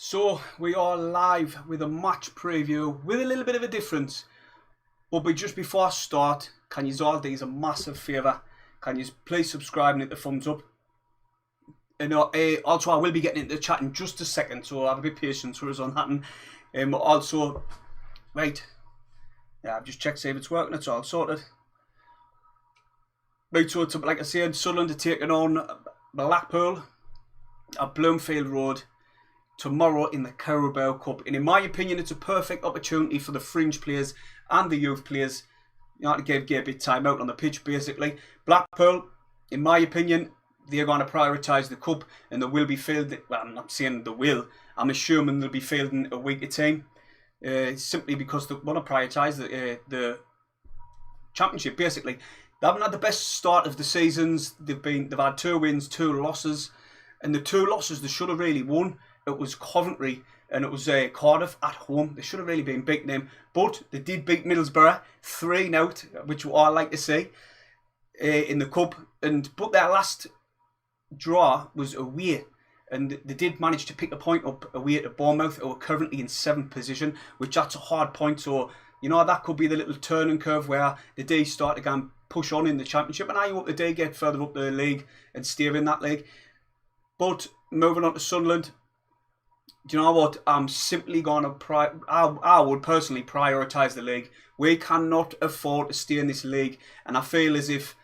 So we are live with a match preview with a little bit of a difference. But just before I start, can you all do us a massive favour? Can you please subscribe and hit the thumbs up? And also I will be getting into the chat in just a second, so have a bit of patience for us on that. And also, right, yeah, I've just checked to see if it's working. It's all sorted. Right, so it's, like I said, Sunderland are taking on Blackpool at Bloomfield Road tomorrow in the Carabao Cup. And in my opinion, it's a perfect opportunity for the fringe players and the youth players, you know, to get a bit of time out on the pitch, basically. Blackpool, in my opinion, they're going to prioritise the cup, and they will be fielding. Well, I'm not saying they will. I'm assuming they'll be fielding a weaker team, simply because they want to prioritise the championship. Basically, they haven't had the best start of the seasons. They've had 2 wins, 2 losses, and the 2 losses they should have really won. It was Coventry and it was Cardiff at home. They should have really been beating them, but they did beat Middlesbrough 3-0, which I like to see in the cup. But their last draw was away, and they did manage to pick a point up away to Bournemouth, who are currently in 7th position, which that's a hard point. So you know that could be the little turning curve where the D start to go and push on in the championship, and I hope the D get further up the league and stay in that league. But moving on to Sunderland. Do you know what? I'm simply going to I would personally prioritise the league. We cannot afford to stay in this league, and I feel as if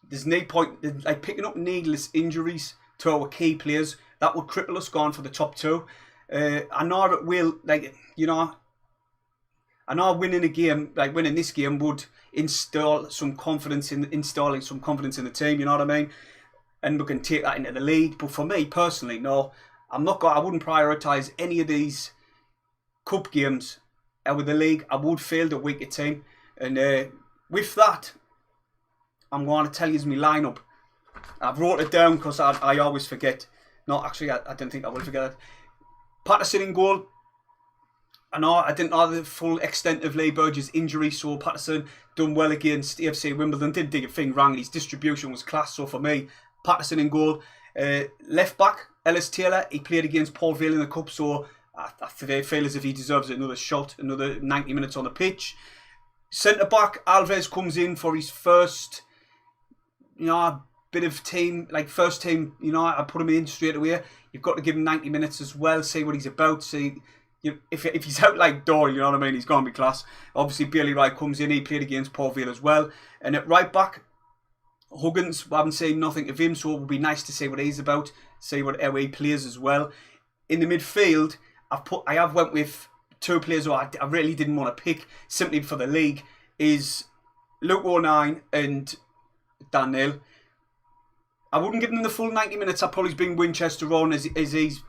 there's no point like picking up needless injuries to our key players. That would cripple us going for the top 2. I know it will, like, you know, I know winning this game would installing some confidence in the team. You know what I mean? And we can take that into the league. But for me personally, no. I wouldn't prioritise any of these cup games with the league. I would field a weaker team. And with that, I'm going to tell you my lineup. I've wrote it down because I always forget. No, actually, I didn't think I would forget it. Patterson in goal. I didn't know the full extent of Lee Burge's injury, so Patterson done well against AFC Wimbledon. Didn't do a thing wrong. His distribution was class. So for me, Patterson in goal. Left back, Ellis Taylor. He played against Port Vale in the cup, so I feel as if he deserves another shot, another 90 minutes on the pitch. Centre back, Alves comes in for his first, bit of team, first team. I put him in straight away. You've got to give him 90 minutes as well. See what he's about. See if he's out like Doyle, you know what I mean. He's going to be class. Obviously, Bailey Wright comes in. He played against Port Vale as well. And at right back, Huggins, we haven't seen nothing of him, so it would be nice to see what he's about, see how he plays as well. In the midfield, I have went with 2 players who I really didn't want to pick simply for the league, is Luke O'Nien and Dan Neil. I wouldn't give them the full 90 minutes. I'd probably bring Winchester on as he's he's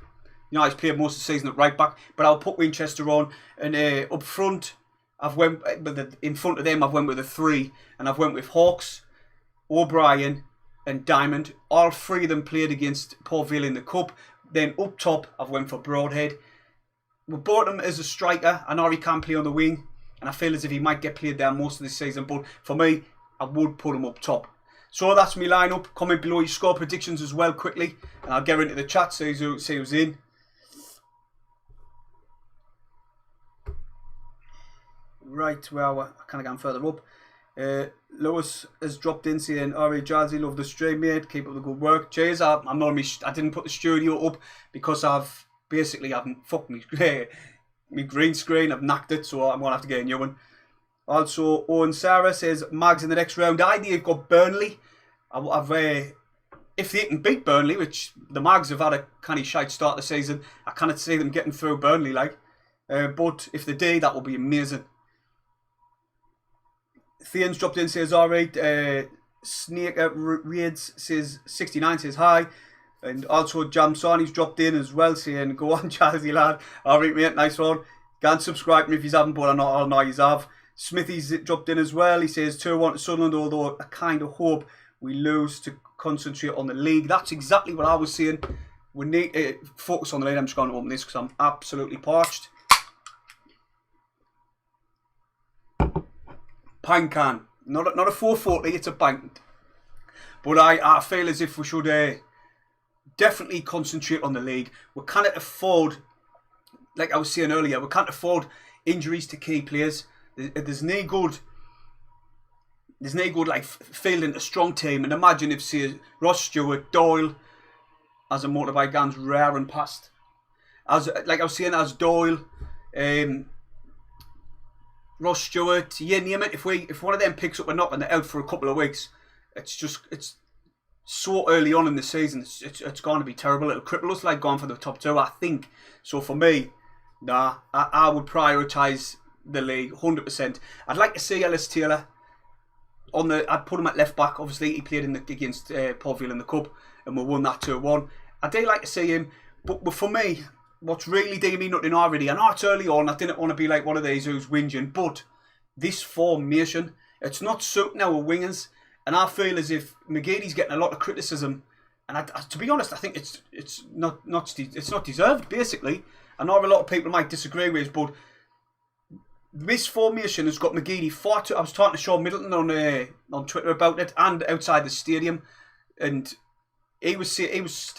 played most of the season at right back, but I'll put Winchester on. And up front, in front of them I've went with a 3, and I've went with Hawks, O'Brien and Diamond. All 3 of them played against Port Vale in the cup. Then up top, I've went for Broadhead. We bought him as a striker. I know he can play on the wing, and I feel as if he might get played there most of the season. But for me, I would put him up top. So that's my lineup. Comment below your score predictions as well quickly, and I'll get into the chat, see who's in. Right, well, I kind of gone further up. Lewis has dropped in saying, "Alright, Jazzy, love the stream, mate. Keep up the good work." Cheers. I didn't put the studio up because I've fucked me green screen. I've knocked it, so I'm gonna have to get a new one. Also, Owen Sarah says, "Mags in the next round." They've got Burnley. If they can beat Burnley, which the Mags have had a kind of shite start of the season, I cannot see them getting through Burnley but if they do, that will be amazing. Theon's dropped in, says, "Alright." Snake Raids says, 69 says hi. And also Jamsoni's dropped in as well, saying, "Go on, Jazzy lad." Alright, mate, nice one. Can't subscribe to me if you haven't, but I know you have. Smithy's dropped in as well. He says 2-1 to Sunderland, although I kind of hope we lose to concentrate on the league. That's exactly what I was saying. We need to focus on the league. I'm just going to open this because I'm absolutely parched. Pine can. Not a 440, it's a banked. But I feel as if we should definitely concentrate on the league. We can't afford, like I was saying earlier, we can't afford injuries to key players. There's no good like fielding a strong team. And imagine if, say, Ross Stewart, Doyle, as a motorbike gan's raring past. As like I was saying, as Doyle, Ross Stewart, you name it. If one of them picks up a knock and they're out for a couple of weeks, it's so early on in the season. It's going to be terrible. It'll cripple us like going for the top two, I think. So for me, nah, I would prioritise the league 100%. I'd like to see Ellis Taylor I'd put him at left back. Obviously, he played against Port Vale in the Cup, and we won that 2-1. I do like to see him, but for me, what's really doing me nothing already, I know it's early on, I didn't want to be like one of these who's whinging, but this formation, it's not suiting our wingers, and I feel as if McGeady's getting a lot of criticism, and to be honest, I think it's not deserved, basically. I know a lot of people might disagree with, but this formation has got McGeady far too. I was talking to Sean Middleton on Twitter about it, and outside the stadium, and he was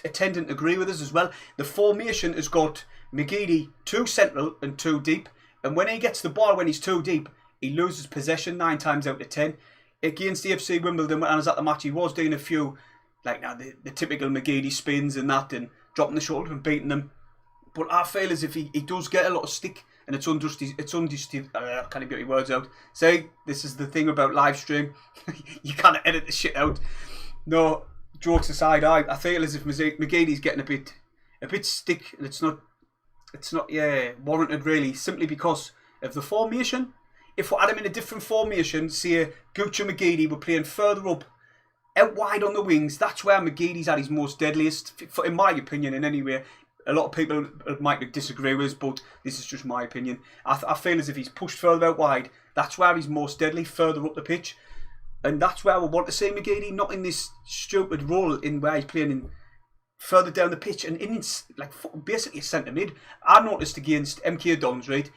attending to agree with us as well. The formation has got McGeady too central and too deep, and when he gets the ball when he's too deep, he loses possession 9 times out of 10. Against the FC Wimbledon, when I was at the match, he was doing a few, like the typical McGeady spins and that, and dropping the shoulder and beating them. But I feel as if he does get a lot of stick, and it's undisputed. I can't get your words out. See, this is the thing about live stream. You can't edit the shit out. No, jokes aside, I feel as if McGeady's getting a bit stick, and it's not warranted really, simply because of the formation. If we had him in a different formation, say Gooch and McGeady were playing further up, out wide on the wings, that's where McGeady's at his most deadliest, in my opinion, in any way. A lot of people might disagree with us, but this is just my opinion. I feel as if he's pushed further out wide, that's where he's most deadly, further up the pitch. And that's where we want to see McGeady, not in this stupid role in where he's playing in further down the pitch and in like basically a centre mid. I noticed against MK Dons, right?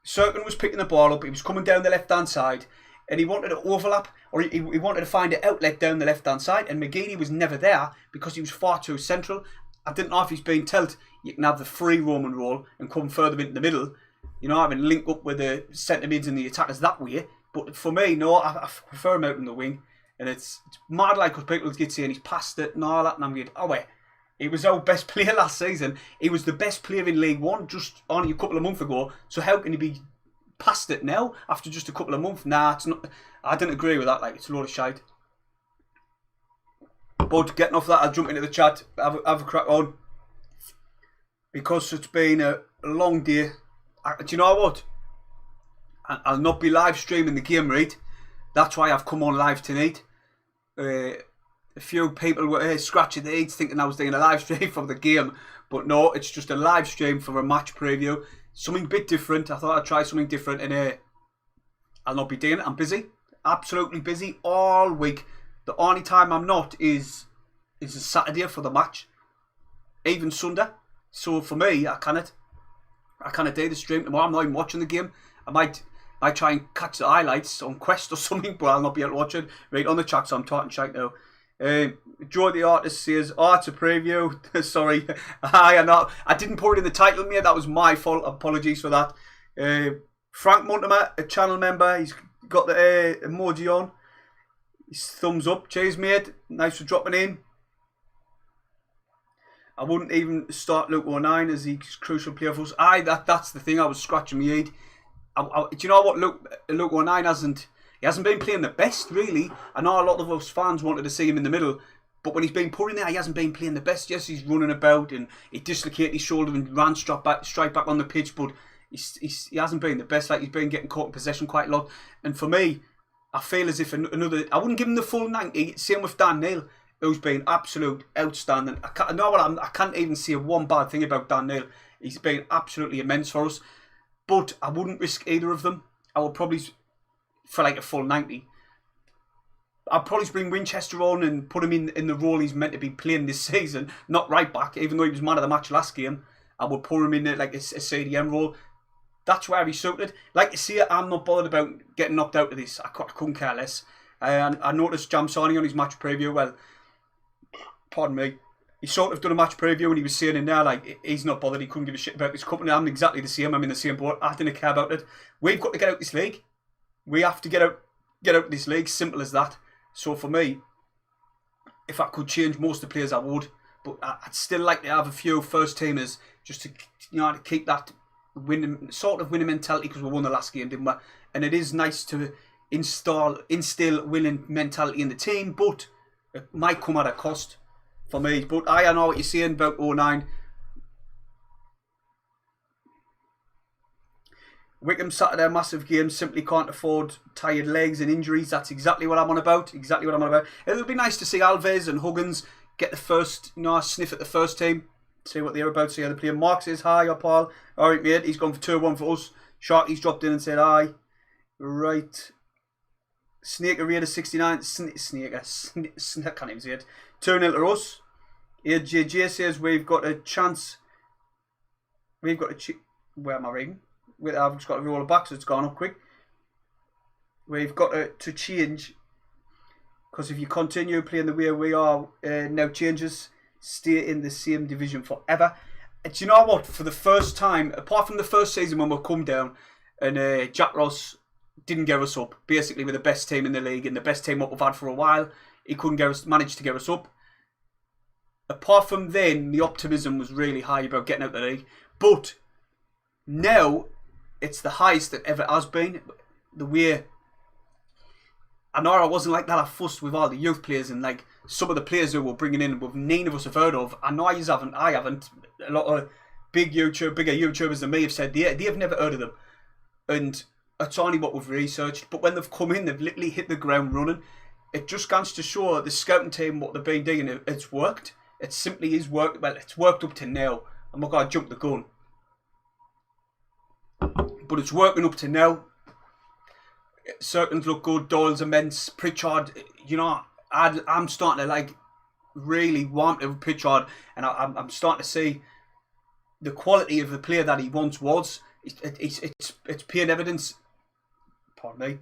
Serkin was picking the ball up, he was coming down the left hand side, and he wanted to overlap, or he wanted to find an outlet down the left hand side, and McGeady was never there because he was far too central. I didn't know if he's been told you can have the free roaming role and come further into the middle, you know, having link up with the centre mids and the attackers that way. But for me, no, I prefer him out in the wing, and it's mad like because people get saying he's past it and all that, and I'm going, oh wait, he was our best player last season. He was the best player in League One just only a couple of months ago. So how can he be past it now after just a couple of months? Nah, it's not. I didn't agree with that. Like, it's a load of shite. But getting off that, I'll jump into the chat. Have a crack on, because it's been a long day. Do you know what? I'll not be live streaming the game, right? That's why I've come on live tonight. A few people were scratching their heads thinking I was doing a live stream from the game. But no, it's just a live stream for a match preview. Something a bit different. I thought I'd try something different, and I'll not be doing it. I'm busy. Absolutely busy all week. The only time I'm not is a Saturday for the match. Even Sunday. So for me, I cannot do the stream tomorrow. I'm not even watching the game. I might try and catch the highlights on Quest or something, but I'll not be able to watch it. Right on the chat, so I'm talking shite now. Joy the Artist says, it's a preview. Sorry. I didn't put it in the title, mate. That was my fault. Apologies for that. Frank Mutimer, a channel member, he's got the emoji on. His thumbs up. Cheers, mate. Nice for dropping in. I wouldn't even start Luke 09 as he's a crucial player for us. That's the thing. I was scratching my head. Do you know what? Luke 09 hasn't been playing the best, really. I know a lot of us fans wanted to see him in the middle, but when he's been put in there, he hasn't been playing the best. Yes, he's running about and he dislocated his shoulder and ran straight back on the pitch, but he hasn't been the best. Like, he's been getting caught in possession quite a lot. And for me, I feel as if I wouldn't give him the full 90. Same with Dan Neil, who's been absolute outstanding. I can't even see one bad thing about Dan Neil. He's been absolutely immense for us. But I wouldn't risk either of them. I would probably, for like a full 90, I'd probably bring Winchester on and put him in the role he's meant to be playing this season. Not right back, even though he was man of the match last game. I would put him in like a CDM role. That's where he's suited. Like you see, I'm not bothered about getting knocked out of this. I couldn't care less. I noticed Jam Sani on his match preview. Well, pardon me. He sort of done a match preview and he was saying in there, like, he's not bothered. He couldn't give a shit about this company. I'm exactly the same. I'm in the same boat. I didn't care about it. We've got to get out this league. We have to get out of this league. Simple as that. So for me, if I could change most of the players, I would. But I'd still like to have a few first teamers just to, to keep that winning mentality, because we won the last game, didn't we? And it is nice to instill winning mentality in the team, but it might come at a cost for me. But I know what you're saying about 09. Wickham Saturday, massive game, simply can't afford tired legs and injuries. That's exactly what I'm on about. It would be nice to see Alves and Huggins get the first, sniff at the first team. See what they're about, see how they play. Mark says hi, up Paul. Alright, mate, he's gone for 2-1 for us. Sharky's dropped in and said hi. Right. Snaker Raider 69. Snaker. I can't even say it. 2-0 to us. AJJ says we've got a chance. Where am I reading? I've just got to roll it back so it's gone up quick. We've got to change, because if you continue playing the way we are now, changes, stay in the same division forever. And do you know what? For the first time, apart from the first season when we come down and Jack Ross didn't get us up, basically we're the best team in the league and the best team what we've had for a while, he couldn't manage to get us up. Apart from then, the optimism was really high about getting out of the league. But now it's the highest it ever has been. The way I know I wasn't like that at first with all the youth players and like some of the players who were bringing in, with none of us have heard of. I know I haven't. A lot of bigger YouTubers than me have said they have never heard of them, and it's only what we've researched. But when they've come in, they've literally hit the ground running. It just goes to show the scouting team what they've been doing. It's worked. It simply is worked. Well, it's worked up to now. I'm not gonna jump the gun, but it's working up to now. Circles look good. Doyle's immense. Pritchard, I'm starting to really want to Pritchard, and I'm starting to see the quality of the player that he once was. It's paying evidence. Pardon me.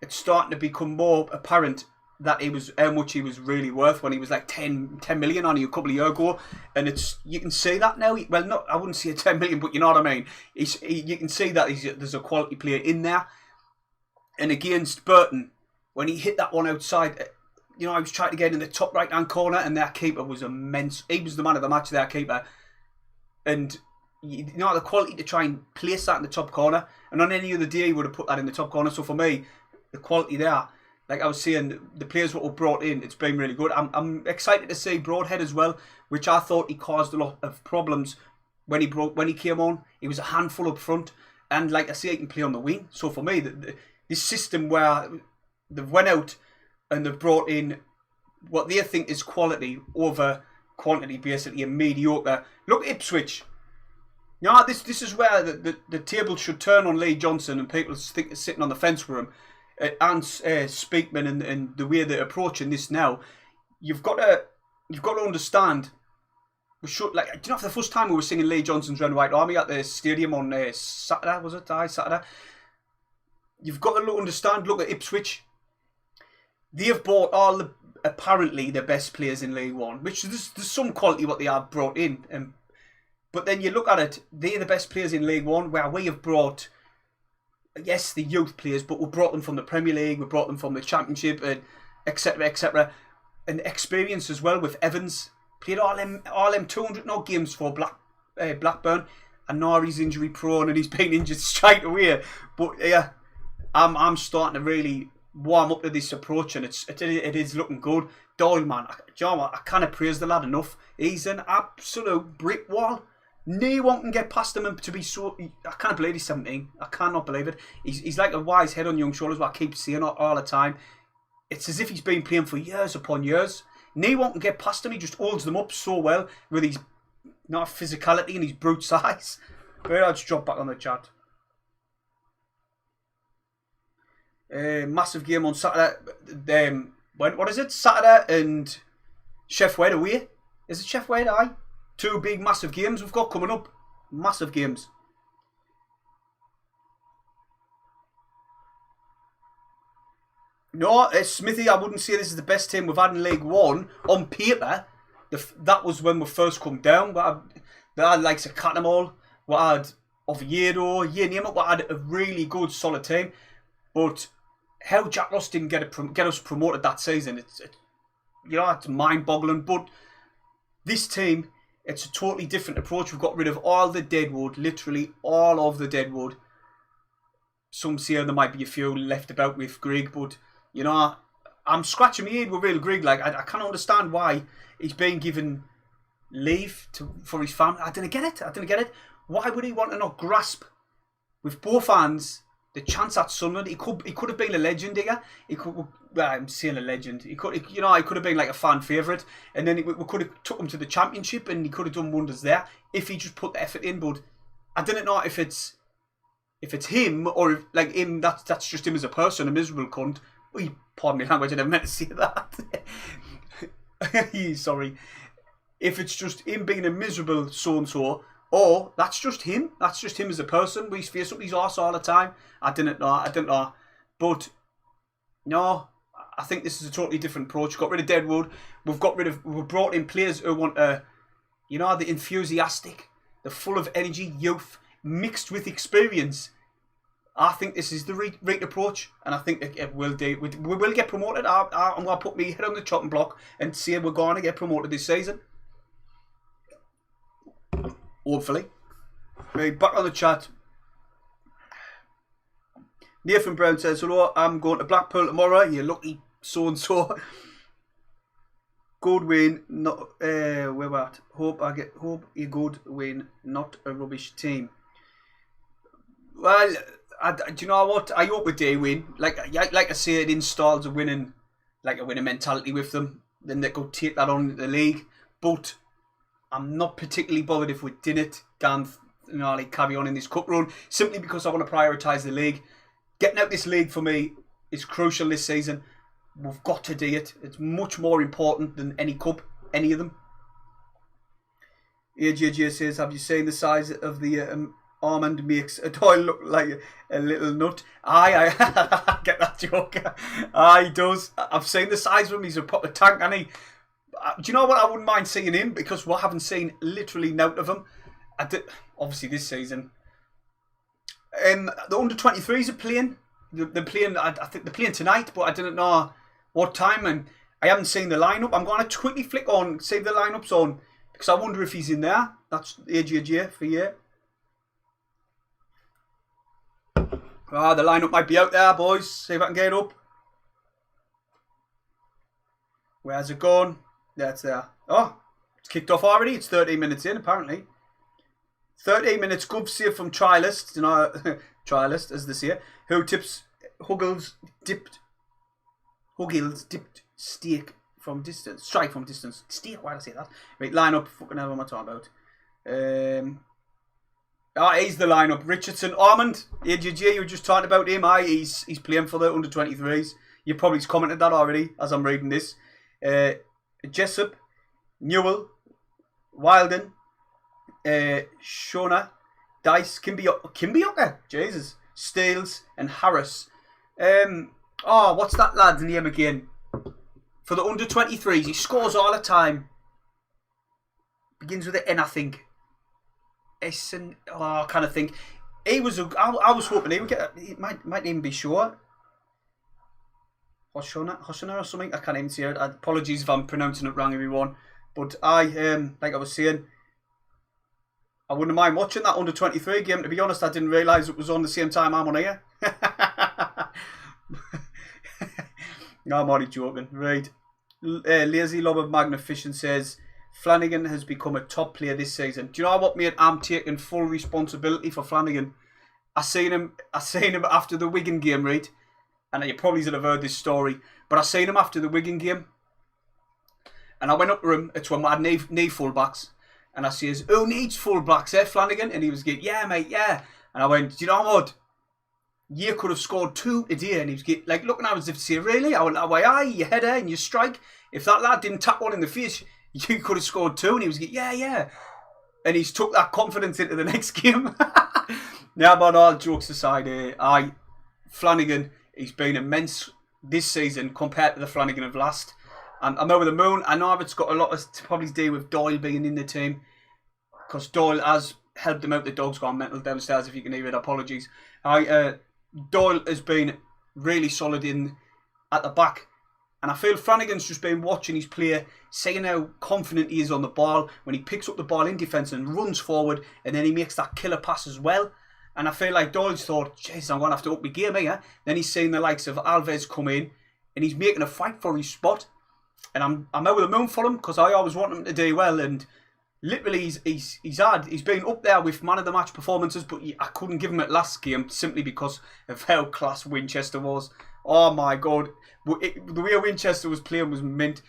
It's starting to become more apparent that how much he was really worth when he was like 10 million on you a couple of years ago, and you can see that now. Well, I wouldn't say 10 million, but you know what I mean. You can see that there's a quality player in there. And against Burton, when he hit that one outside, I was trying to get in the top right-hand corner, and their keeper was immense. He was the man of the match, their keeper. And, the quality to try and place that in the top corner. And on any other day, he would have put that in the top corner. So for me, the quality there, like I was saying, the players that were brought in, it's been really good. I'm excited to see Broadhead as well, which I thought he caused a lot of problems when he came on. He was a handful up front. And like I say, he can play on the wing. So for me, this system where they've went out and they've brought in what they think is quality over quantity, basically, and mediocre. Look at Ipswich. This is where the table should turn on Lee Johnson, and people think it's sitting on the fence for him. And Speakman and the way they're approaching this now. You've got to understand. We should, do you know, for the first time we were singing Lee Johnson's Red White Army at the stadium on Saturday, was it? Saturday. You've got to understand, look at Ipswich. They have bought apparently the best players in League One, which there's some quality what they have brought in. But then you look at it, they're the best players in League One, where we have brought, yes, the youth players, but we brought them from the Premier League, we brought them from the Championship, and etc., etc. And experience as well with Evans. Played all them 200 odd games for Blackburn, and now he's injury prone and he's been injured straight away. But yeah, I'm starting to really warm up to this approach, and it is looking good. Doyle, man, I can't praise the lad enough. He's an absolute brick wall. No one can get past him, and to be so, I can't believe he's 17. I cannot believe it. He's like a wise head on young shoulders, what I keep saying all the time. It's as if he's been playing for years upon years. No one can get past him. He just holds them up so well with his physicality and his brute size. But I'll just drop back on the chat. Massive game on Saturday. What is it? Saturday and Chef Wed away. Is it Chef Wed? Aye. Two big massive games we've got coming up. Massive games. No, Smithy, I wouldn't say this is the best team we've had in League One. On paper, that was when we first come down. We had likes of Cattermole, we had Oviedo, you name it, we had a really good, solid team. But how Jack Ross didn't get us promoted that season, it's mind-boggling. But this team, it's a totally different approach. We've got rid of all the deadwood, literally all of the deadwood. Some say there might be a few left about with Greg, but I'm scratching my head with real Greg. Like I can't understand why he's being given leave for his family. I didn't get it. Why would he want to not grasp with both hands the chance at Sunderland? He could have been a legend here. I'm saying a legend. He could have been like a fan favourite, and then we could have took him to the Championship, and he could have done wonders there if he just put the effort in. But I didn't know if it's him or if, like him. That's just him as a person, a miserable cunt. Pardon me language. I never meant to say that. Sorry. If it's just him being a miserable so and so. Or that's just him. That's just him as a person. We face up his arse all the time. I didn't know. But no, I think this is a totally different approach. Got rid of Deadwood. We've brought in players who want the enthusiastic, the full of energy, youth, mixed with experience. I think this is the right approach, and I think it will do. We will get promoted. I'm going to put my head on the chopping block and say we're going to get promoted this season. Hopefully. Right, back on the chat. Nathan Brown says, hello, I'm going to Blackpool tomorrow. You lucky so-and-so. Good win, not where we're at. Hope a good win, not a rubbish team. Well, do you know what? I hope we do win. Like I say, it installs a winning mentality with them. Then they could take that on in the league. But I'm not particularly bothered if we didn't carry on in this cup run, simply because I want to prioritise the league. Getting out this league for me is crucial this season. We've got to do it. It's much more important than any cup, any of them. AJJ says, have you seen the size of the almond makes a toy look like a little nut? I get that joke. He does. I've seen the size of him. He's a proper tank, and he. Do you know what? I wouldn't mind seeing him because we haven't seen literally note of him. Obviously this season. The under-23s are playing. They're playing. I think they're playing tonight, but I didn't know what time, and I haven't seen the lineup. I'm going to quickly flick on, see if the lineup's on, because I wonder if he's in there. That's AJJ for you. The lineup might be out there, boys. See if I can get it up. Where's it gone? There, it's there. Oh, it's kicked off already. It's 13 minutes in, apparently. 13 minutes, good save from Trialist, Trialist, as they say, who tips Huggles dipped steak from distance. Strike from distance. Steak, why did I say that? Right, line up, fucking hell, what am I talking about? He's the lineup. Richardson, Armand, AJJ, you were just talking about him. He's playing for the under-23s. You probably commented that already as I'm reading this. Jessup, Newell, Wilden, Shona, Dice, Kimbioka, Jesus, Stales, and Harris. What's that lad's name again? For the under-23s, he scores all the time. Begins with an N, I think. Essen, I kind of think. I was hoping he would get. He might even be sure. Hoshana or something. I can't even see it. Apologies if I'm pronouncing it wrong, everyone. But like I was saying, I wouldn't mind watching that under-23 game. To be honest, I didn't realise it was on the same time I'm on here. No, I'm only joking. Right. Lazy Lob of Magnificent says, Flanagan has become a top player this season. Do you know what, mate? I'm taking full responsibility for Flanagan. I seen him after the Wigan game, right? And you probably should have heard this story, but I seen him after the Wigan game, and I went up to him. It's when I had knee fullbacks, and I says, "Who needs fullbacks, Flanagan?" And he was like, "Yeah, mate, yeah." And I went, "Do you know what? You could have scored 2 today." And he was like looking at us as if to say, "Really?" I went, "Aye, you header and you strike. If that lad didn't tap one in the face, you could have scored 2." And he was like, "Yeah." And he's took that confidence into the next game. Now, but all jokes aside, Flanagan, he's been immense this season compared to the Flanagan of last. I'm over the moon. I know it's got a lot to probably do with Doyle being in the team, because Doyle has helped him out. The dog's gone mental downstairs, if you can hear it. Apologies. Doyle has been really solid at the back. And I feel Flanagan's just been watching his player, seeing how confident he is on the ball when he picks up the ball in defence and runs forward, and then he makes that killer pass as well. And I feel like Doyle's thought, jeez, I'm going to have to up my game here. Then he's seen the likes of Alves come in, and he's making a fight for his spot. And I'm over the moon for him, because I always want him to do well. And literally, he's been up there with man of the match performances, but I couldn't give him it last game simply because of how class Winchester was. Oh my God. The way Winchester was playing was mint.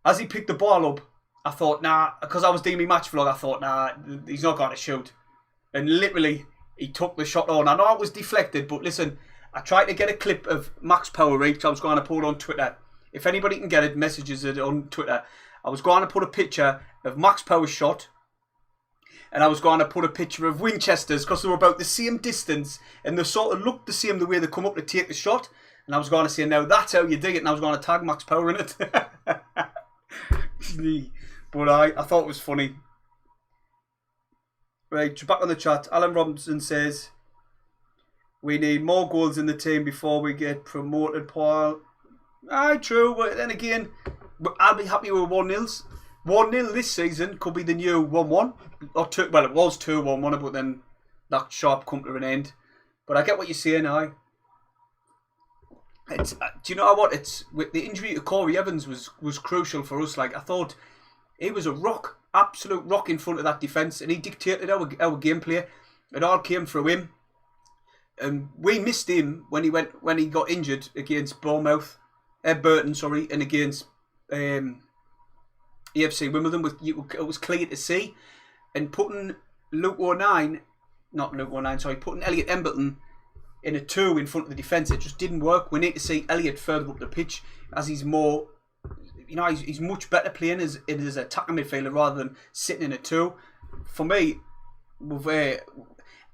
As he picked the ball up, I thought, nah, because I was doing my match vlog, I thought, nah, he's not going to shoot. And literally, he took the shot on. I know it was deflected, but listen, I tried to get a clip of Max Power Reach. I was going to put it on Twitter. If anybody can get it, messages it on Twitter. I was going to put a picture of Max Power's shot, and I was going to put a picture of Winchester's, because they were about the same distance, and they sort of looked the same the way they come up to take the shot. And I was going to say, now that's how you dig it. And I was going to tag Max Power in it. But I thought it was funny. Right, back on the chat. Alan Robinson says, we need more goals in the team before we get promoted, Paul. Aye, true. But then again, I'll be happy with 1-0s. 1-0 this season could be the new 1-1. Or well, it was 2-1, but then that sharp come to an end. But I get what you're saying, aye. Do you know what? It's with the injury to Corey Evans was crucial for us. Like, I thought he was a rock, absolute rock in front of that defence, and he dictated our gameplay. It all came through him, and we missed him when he got injured against Burton, and against AFC Wimbledon. It was clear to see, and putting putting Elliot Embleton in a 2 in front of the defence, it just didn't work. We need to see Elliot further up the pitch, as he's more, he's much better playing as attacking midfielder rather than sitting in a 2. For me, with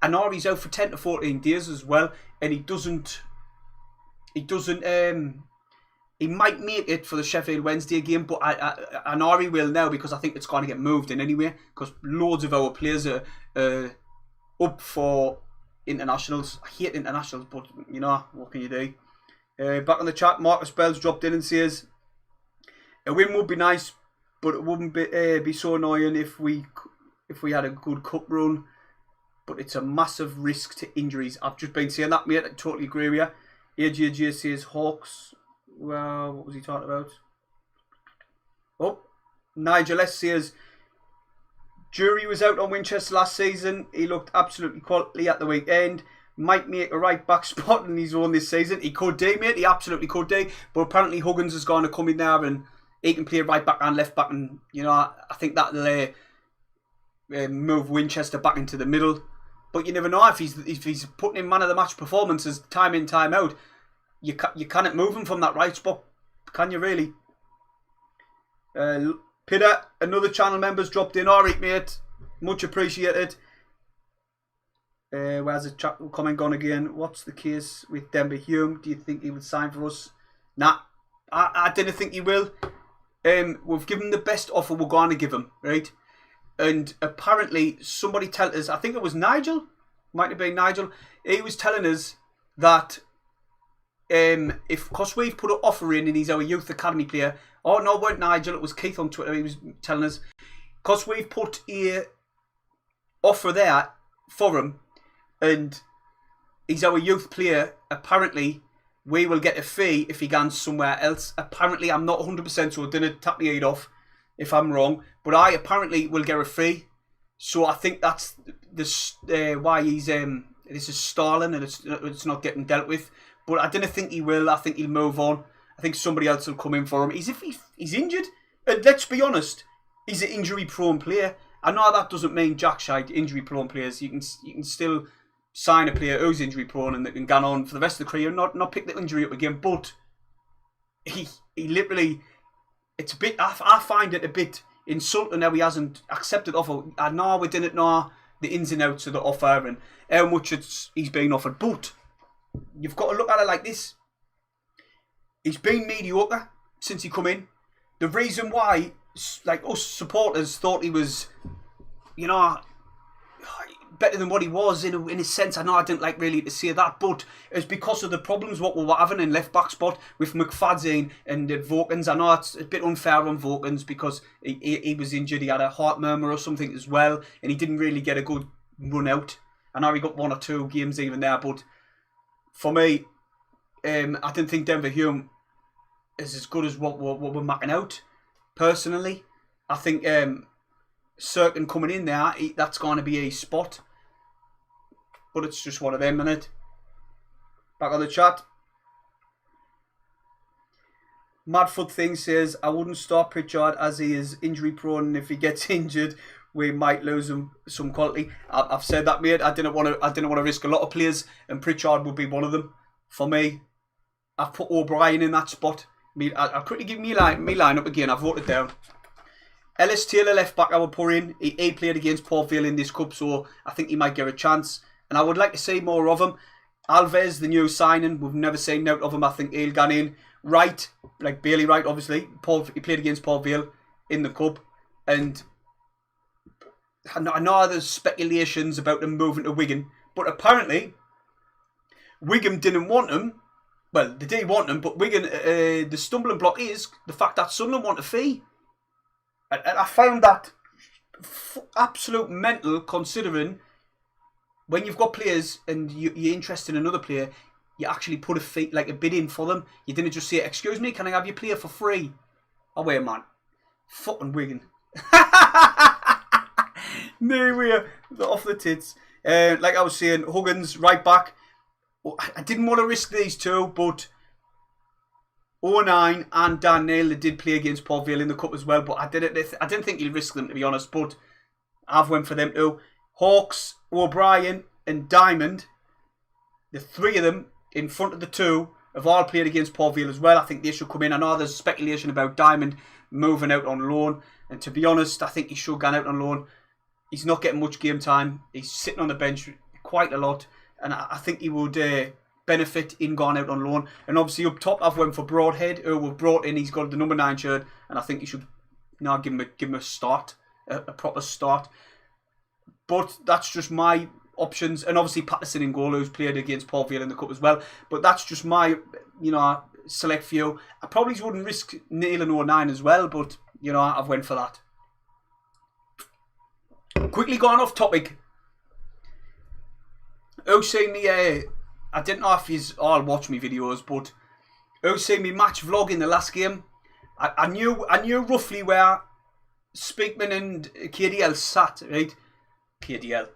Anari's out for 10 to 14 days as well, and he might make it for the Sheffield Wednesday game, but Anari will now, because I think it's going to get moved in anyway, because loads of our players are up for internationals. I hate internationals, but what can you do? Back on the chat, Marcus Bell's dropped in and says, a win would be nice, but it wouldn't be so annoying if we had a good cup run, but it's a massive risk to injuries. I've just been saying that, mate. I totally agree with you. AJJ says Hawks. Well, what was he talking about? Oh, Nigel S says, Jury was out on Winchester last season. He looked absolutely quality at the weekend. Might make a right back spot in his own this season. He could do, mate. He absolutely could do. But apparently Huggins is going to come in there and he can play right back and left back. And, I think that'll move Winchester back into the middle. But you never know if he's putting in man of the match performances time in, time out. You cannot move him from that right spot. Can you really? Pider, another channel member's dropped in. Alright, mate. Much appreciated. Where's the chat comment gone again? What's the case with Denver Hume? Do you think he would sign for us? Nah, I didn't think he will. We've given him the best offer we're going to give him, right? And apparently somebody told us, I think it was Nigel, might have been Nigel, he was telling us that because we've put an offer in and he's our youth academy player. Oh no, it weren't Nigel, it was Keith on Twitter. He was telling us, because we've put a offer there for him and he's our youth player, apparently we will get a fee if he goes somewhere else. Apparently, I'm not 100%, so I didn't tap my head off if I'm wrong, but I apparently will get a fee. So I think that's why he's this is stalling and it's not getting dealt with. But I didn't think he will. I think he'll move on. I think somebody else will come in for him. He's injured. And let's be honest, he's an injury-prone player. I know that doesn't mean jack shite, injury-prone players. You can still sign a player who's injury-prone and that can go on for the rest of the career and not pick the injury up again. But he literally, it's a bit. I find it a bit insulting how he hasn't accepted offer. I know we didn't know the ins and outs of the offer and how much he's being offered, but you've got to look at it like this. he's been mediocre since he come in. The reason why, like, us supporters thought he was, you know, better than what he was in a sense. I know I didn't like really to say that, but it's because of the problems what we were having in left back spot with McFadzean and Vokins. I know it's a bit unfair on Vokins because he was injured. He had a heart murmur or something as well, and he didn't really get a good run out. I know he got 1 or 2 games even there, but for me, I didn't think Denver Hume is as good as what we're marking out. Personally, I think Sirkin coming in there, that's going to be a spot. But it's just one of them, innit? Back on the chat. Madfoot Thing says, I wouldn't start Pritchard as he is injury prone, and if he gets injured, we might lose him some quality. I've said that, mate. I didn't want to risk a lot of players, and Pritchard would be one of them. For me, I've put O'Brien in that spot. I'll quickly give me line up again. I've wrote it down. Ellis Taylor left back I would put in. He played against Port Vale in this cup, so I think he might get a chance. And I would like to see more of him. Alves, the new signing, we've never seen out of him. I think he'll gone in. Wright, like Bailey Wright, obviously. He played against Port Vale in the cup. And I know there's speculations about him moving to Wigan. But apparently, Wigan didn't want him. Well, they did want him, but Wigan, the stumbling block is the fact that Sunderland want a fee. And I found that absolute mental, considering when you've got players and you're interested in another player, you actually put a fee, like a bid in for them. You didn't just say, excuse me, can I have your player for free? Oh, wait, man. Fucking Wigan. No way. Off the tits. Like I was saying, Huggins, right back. I didn't want to risk these two, but 09 and Dan Neil, they did play against Port Vale in the cup as well, but I didn't think he'd risk them, to be honest, but I've went for them too. Hawks, O'Brien and Diamond, the 3 of them in front of the 2 have all played against Port Vale as well. I think they should come in. I know there's speculation about Diamond moving out on loan, and to be honest, I think he should go out on loan. He's not getting much game time. He's sitting on the bench quite a lot, and I think he would benefit in going out on loan. And obviously up top, I've went for Broadhead, who we've brought in. He's got the number 9 shirt, and I think you should now give him a start, a proper start. But that's just my options, and obviously Patterson in goal, who's played against Port Vale in the cup as well. But that's just my, select few. I probably wouldn't risk Neil and 09 as well, but I've went for that. Quickly going off topic. Who's seen me? I didn't know if you all watch me videos, but who's seen me match vlog in the last game? I knew roughly where Speakman and KDL sat, right? KLD.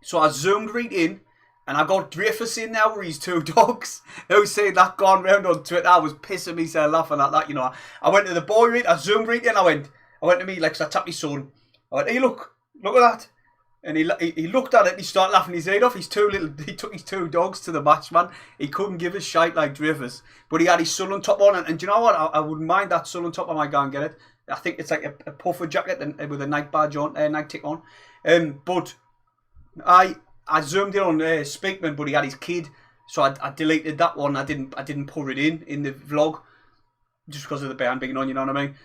So I zoomed right in, and I got Dreyfus in there with his 2 dogs. Who's saying that gone round on Twitter? I was pissing myself laughing at that. I went to the boy right, I zoomed right in. I went to me, like, so I tapped his son. I went, hey, look at that. And he looked at it and he started laughing his head off. He took his 2 dogs to the match, man. He couldn't give a shite like Dreyfus. But he had his Sunderland top on. And do you know what? I wouldn't mind that Sunderland top. I might go and get it. I think it's like a puffer jacket and with a Nike badge on, Nike tick on. But I zoomed in on Speakman, but he had his kid. So I deleted that one. I didn't put it in the vlog. Just because of the band being on, you know what I mean?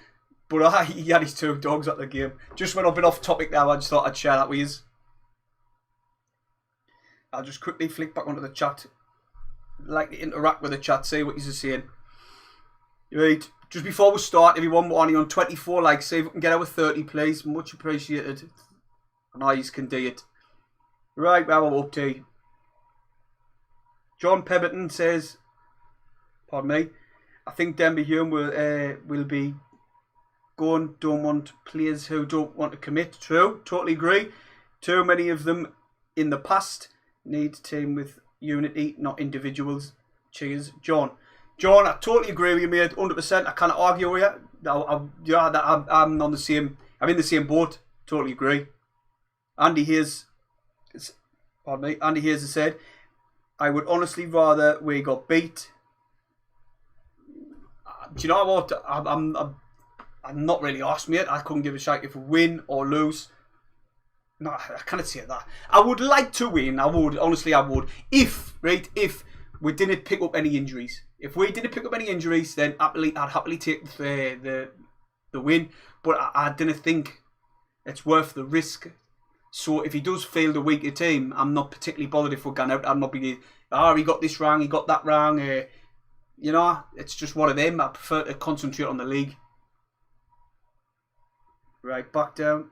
But he had his 2 dogs at the game. Just went a bit off topic now. I just thought I'd share that with you. I'll just quickly flick back onto the chat. Like to interact with the chat, see what you're saying. Right, just before we start, everyone, we're only on 24 likes. See if we can get over 30, please. Much appreciated. I know you can do it. Right, well, we're up to. John Pemberton says, pardon me, I think Denver Hume will be going. Don't want players who don't want to commit. True, totally agree. Too many of them in the past. Need team with unity, not individuals. Cheers, John. John, I totally agree with you, mate. 100%. I can't argue with you. I'm on the same. I'm in the same boat. Totally agree. Andy Hayes has said, I would honestly rather we got beat. Do you know what? I'm not really asked, mate. I couldn't give a shit if we win or lose. No, I can't say that. I would like to win. I would. Honestly, I would. If we didn't pick up any injuries. If we didn't pick up any injuries, then I'd happily take the win. But I didn't think it's worth the risk. So if he does fail the weaker team, I'm not particularly bothered if we're going out. I'm not being, he got this wrong, he got that wrong. You know, it's just one of them. I prefer to concentrate on the league. Right, back down.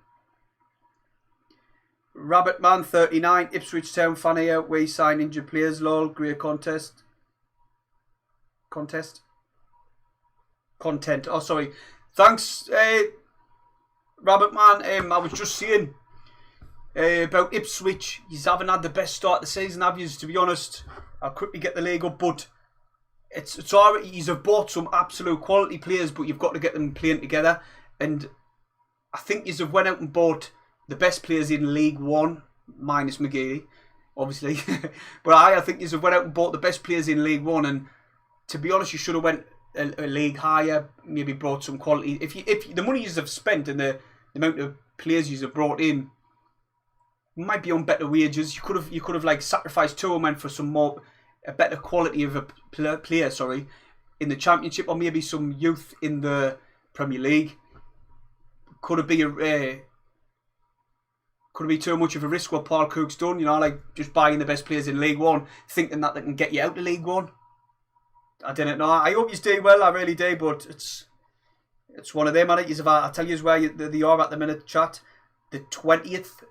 Rabbitman 39, Ipswich Town fan here. We sign injured players, lol. Great contest. Content. Oh, sorry. Thanks, Rabbitman. I was just saying about Ipswich. You haven't had the best start of the season, have you? To be honest, I'll quickly get the league up, but it's alright. You have bought some absolute quality players, but you've got to get them playing together. And I think you have went out and bought the best players in League One, minus McGeady, obviously. But I think you have went out and bought the best players in League One, and to be honest, you should have went a league higher, maybe brought some quality. If the money you have spent and the amount of players you have brought in might be on better wages, you could have like sacrificed 2 and went for some more a better quality of a player, in the Championship, or maybe some youth in the Premier League. Could it be too much of a risk what Paul Cook's done? You know, like just buying the best players in League One, thinking that they can get you out of League One. I didn't know. I hope you do well. I really do, but it's one of them. I tell you where they are at the minute. Chat, the 20th.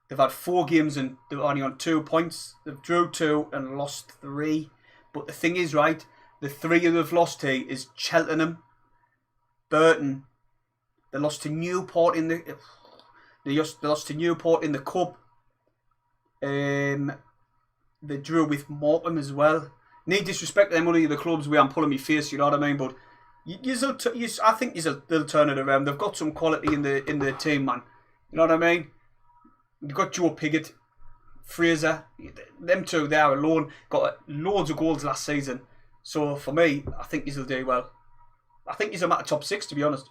They've had 4 games and they're only on 2 points. They've drew 2 and lost 3. But the thing is, right, the 3 they've lost to is Cheltenham, Burton. They lost to Newport in the. They lost to Newport in the cup. They drew with Mutimer as well. Need disrespect to them, only the clubs where I'm pulling my face, you know what I mean? But I think they'll turn it around. They've got some quality in the team, man. You know what I mean? You've got Joe Pigott, Fraser, them two there alone got loads of goals last season. So for me, I think he'll do well. I think he's a matter top 6, to be honest.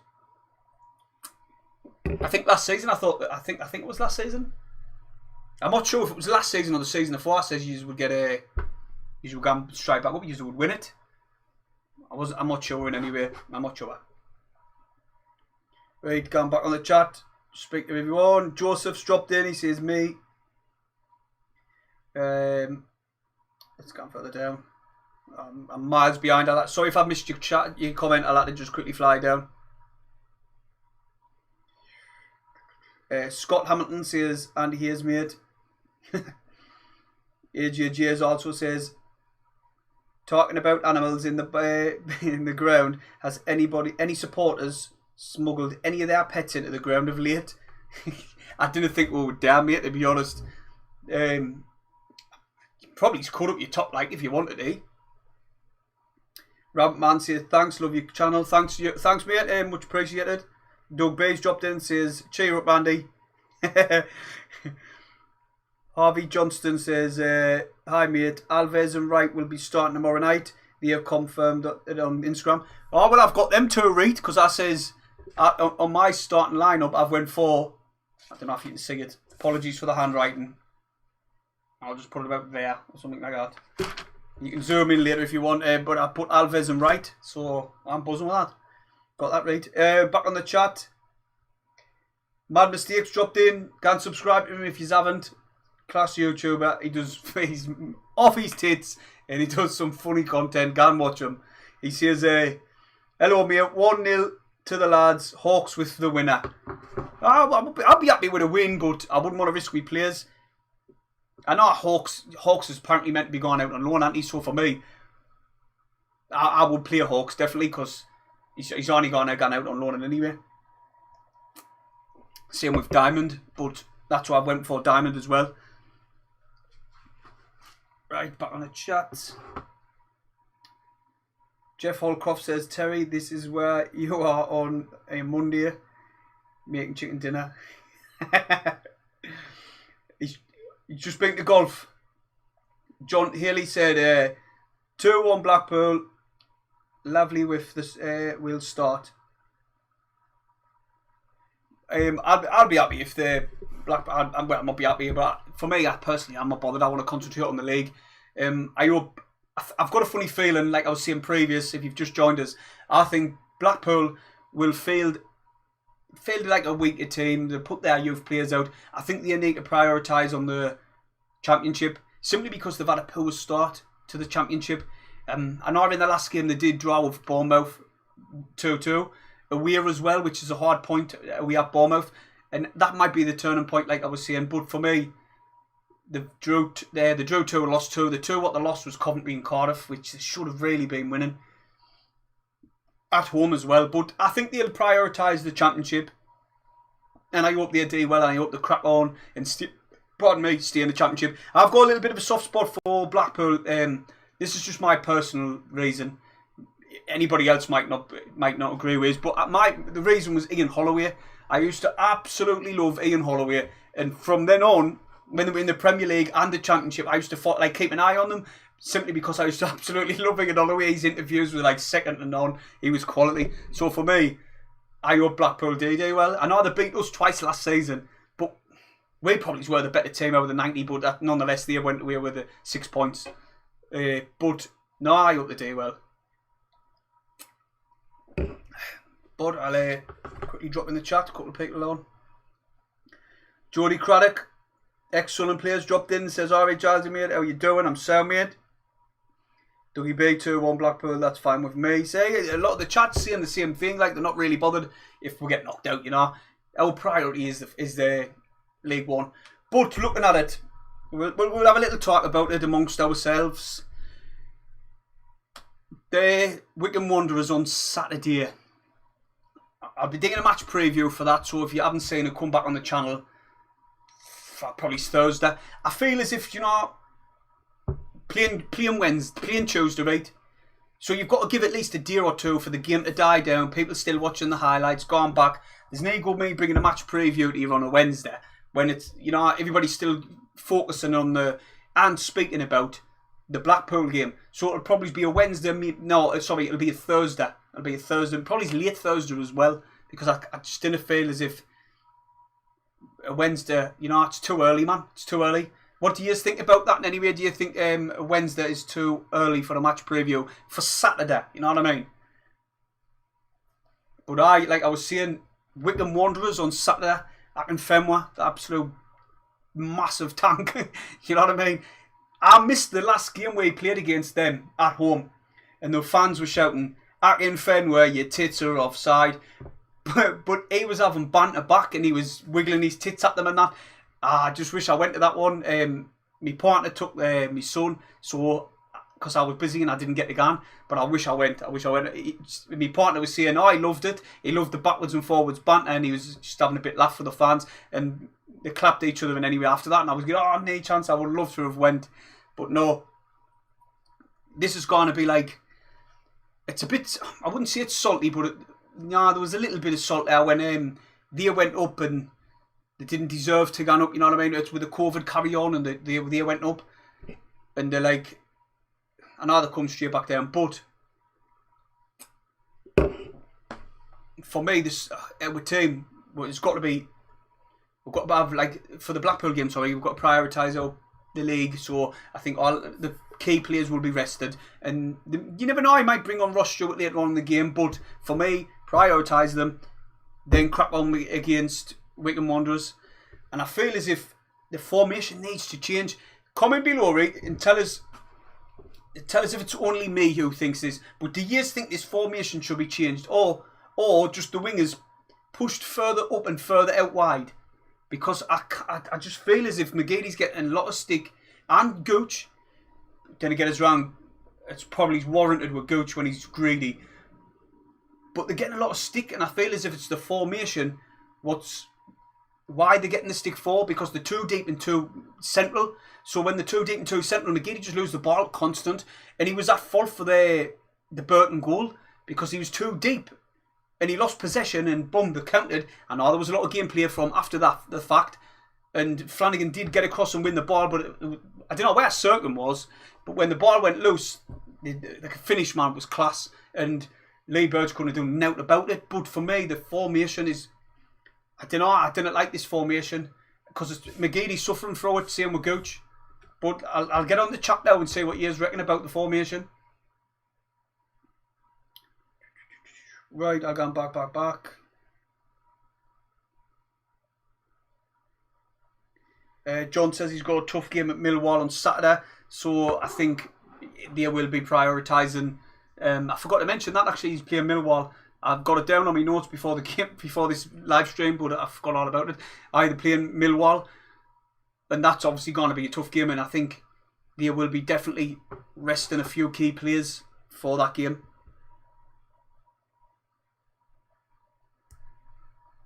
I think last season, I think it was last season. I'm not sure if it was last season or the season before. I said you would get you would go straight back up, you would win it. I'm not sure in any way. I'm not sure. Right, going back on the chat. Speak to everyone. Joseph's dropped in. He says me. Let's go further down. I'm miles behind all that. Sorry if I missed your chat, your comment. I'll have to just quickly fly down. Scott Hamilton says, Andy here's mate. AJJs also says, talking about animals in the ground, has any supporters smuggled any of their pets into the ground of late? I didn't think we would dare, mate, to be honest. Probably cut up your top like if you wanted to. Rabbit Man says, thanks, love your channel. Thanks mate, much appreciated. Doug Bays dropped in, says, cheer up, Andy. Harvey Johnston says, hi mate, Alves and Wright will be starting tomorrow night. They have confirmed it on Instagram. Oh, well, I've got them to read, because I says, on my starting lineup, I've went for, I don't know if you can see it, apologies for the handwriting. I'll just put it about there, or something like that. You can zoom in later if you want, but I put Alves and Wright, so I'm buzzing with that. Got that right. Back on the chat. Mad Mistakes dropped in. Can subscribe to him if you haven't. Class YouTuber. He's off his tits and he does some funny content. Go and watch him. He says, hello mate, 1-0 to the lads. Hawks with the winner. I'll be happy with a win, but I wouldn't want to risk with players. I know Hawks is apparently meant to be going out on loan, aren't he? So for me, I would play Hawks definitely, because he's only gone out on loan anyway. Same with Diamond, but that's why I went for Diamond as well. Right, back on the chat. Jeff Holcroft says, Terry, this is where you are on a Monday making chicken dinner. he's just been to golf. John Haley said, 2-1 Blackpool. Lovely with this. We'll start. I'll be happy if the Blackpool. I might be happy, but for me, personally, I'm not bothered. I want to concentrate on the league. I hope. I've got a funny feeling, like I was saying previous, if you've just joined us, I think Blackpool will feel like a weaker team. They put their youth players out. I think they need to prioritise on the Championship, simply because they've had a poor start to the Championship. I know in the last game they did draw with Bournemouth 2-2 away as well, which is a hard point. We have Bournemouth, and that might be the turning point, like I was saying. But for me, they drew 2 and lost 2. The 2 what they lost was Coventry and Cardiff, which they should have really been winning at home as well. But I think they'll prioritise the Championship, and I hope they do well, and I hope they crack on and stay in the Championship. I've got a little bit of a soft spot for Blackpool. This is just my personal reason. Anybody else might not agree with, but the reason was Ian Holloway. I used to absolutely love Ian Holloway, and from then on, when they were in the Premier League and the Championship, I used to keep an eye on them, simply because I used to absolutely love Ian Holloway. His interviews were like second to none. He was quality. So for me, I hope Blackpool do well. I know they beat us twice last season, but we probably were the better team over the 90, but nonetheless they went away with the 6 points. But no, I hope they do well. But I'll quickly drop in the chat, a couple of people on. Jody Craddock, ex-Sunderland players, dropped in and says, alright Jazzy mate, how you doing? I'm sound mate. Dougie B 2-1 Blackpool, that's fine with me. Say a lot of the chat's saying the same thing, like they're not really bothered if we get knocked out, you know. Our priority is the League One. But looking at it, we'll have a little talk about it amongst ourselves. The Wycombe Wanderers on Saturday. I'll be doing a match preview for that, so if you haven't seen it, come back on the channel. Probably Thursday. I feel as if, you know, playing Tuesday, right? So you've got to give at least a day or two for the game to die down. People still watching the highlights, going back. There's no good me bringing a match preview to you on a Wednesday when it's, you know, everybody's still focusing on and speaking about the Blackpool game. So it'll probably be a Wednesday. It'll be a Thursday. Probably late Thursday as well, because I just didn't feel as if a Wednesday, you know, it's too early, man. It's too early. What do you think about that anyway? Do you think Wednesday is too early for a match preview for Saturday? You know what I mean? But like I was saying, Wycombe Wanderers on Saturday at Fenway, the absolute massive tank. You know what I mean? I missed the last game we played against them at home, and the fans were shouting, "At Fenway, your tits are offside." But he was having banter back, and he was wiggling his tits at them and that. I just wish I went to that one. My partner took my son, so because I was busy and I didn't get to go. But I wish I went. My partner was saying, "Oh, he loved it. He loved the backwards and forwards banter, and he was just having a bit laugh for the fans." And they clapped each other and anyway after that. And I was going, "Oh, no chance. I would love to have went." But no. This is going to be like, it's a bit, I wouldn't say it's salty, but there was a little bit of salt there when they went up and they didn't deserve to go up, you know what I mean? It's with the COVID carry on, and they went up, and they're like, I know they come straight back down, but for me, this our team, it's got to be, we've got to have, like, for the Blackpool game, we've got to prioritise the league, so I think all the key players will be rested, and you never know, I might bring on Ross Stewart later on in the game, but for me, prioritise them, then crack on against Wycombe Wanderers. And I feel as if the formation needs to change. Comment below, right, and tell us if it's only me who thinks this, but do you think this formation should be changed, or just the wingers pushed further up and further out wide? Because I just feel as if McGeady's getting a lot of stick, and Gooch, then again, it's wrong, it's probably warranted with Gooch when he's greedy, but they're getting a lot of stick, and I feel as if it's the formation why they're getting the stick for, because they're too deep and too central. So when they're too deep and too central, McGeady just loses the ball constant, and he was at fault for the Burton goal because he was too deep and he lost possession, and boom, they counted. And there was a lot of gameplay from after that, the fact, and Flanagan did get across and win the ball, but I don't know where Cirkin was, but when the ball went loose, the finish, man, was class, and Lee Birch couldn't do nothing about it. But for me, the formation is, I don't know, I didn't like this formation because McGeady's suffering through it, same with Gooch. But I'll get on the chat now and see what you reckon about the formation. Right, I'll go back. John says he's got a tough game at Millwall on Saturday, so I think they will be prioritising. I forgot to mention that actually he's playing Millwall. I've got it down on my notes before the game, before this live stream, but I forgot all about it. Either playing Millwall, and that's obviously going to be a tough game, and I think they will be definitely resting a few key players for that game.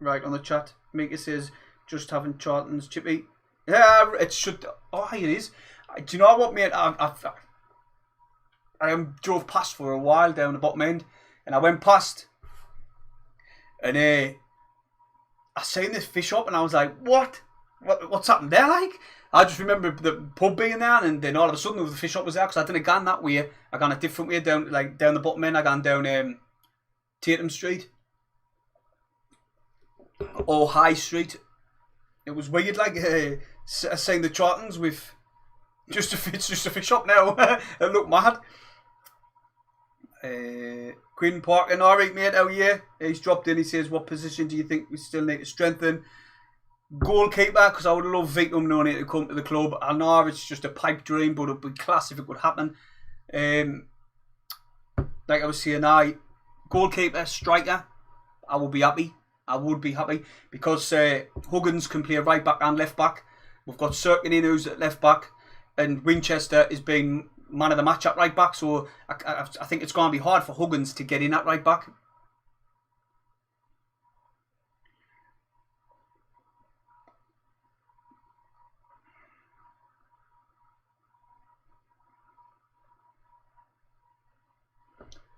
Right, on the chat, Mika says, just having Charlton's chippy. Yeah, it should. Oh, it is. Do you know what, mate? I drove past for a while down the bottom end, and I went past, and I seen this fish up, and I was like, what's happened there? Like, I just remember the pub being there, and then all of a sudden the fish up was there, because I didn't gone that way. I gone a different way down, like down the bottom end. I gone down Tatum Street or High Street. It was weird, like seeing the Charltons with just a fish up now. It looked mad. Quinn Parkin, alright mate, how are you? He's dropped in, he says, what position do you think we still need to strengthen? Goalkeeper, because I would love Vitum knowing to come to the club. I know it's just a pipe dream, but it would be class if it could happen. Like I was saying, goalkeeper, striker, I would be happy. I would be happy because Huggins can play right back and left back. We've got Sirkin in who's at left back, and Winchester is being man of the match at right back. So I think it's going to be hard for Huggins to get in at right back.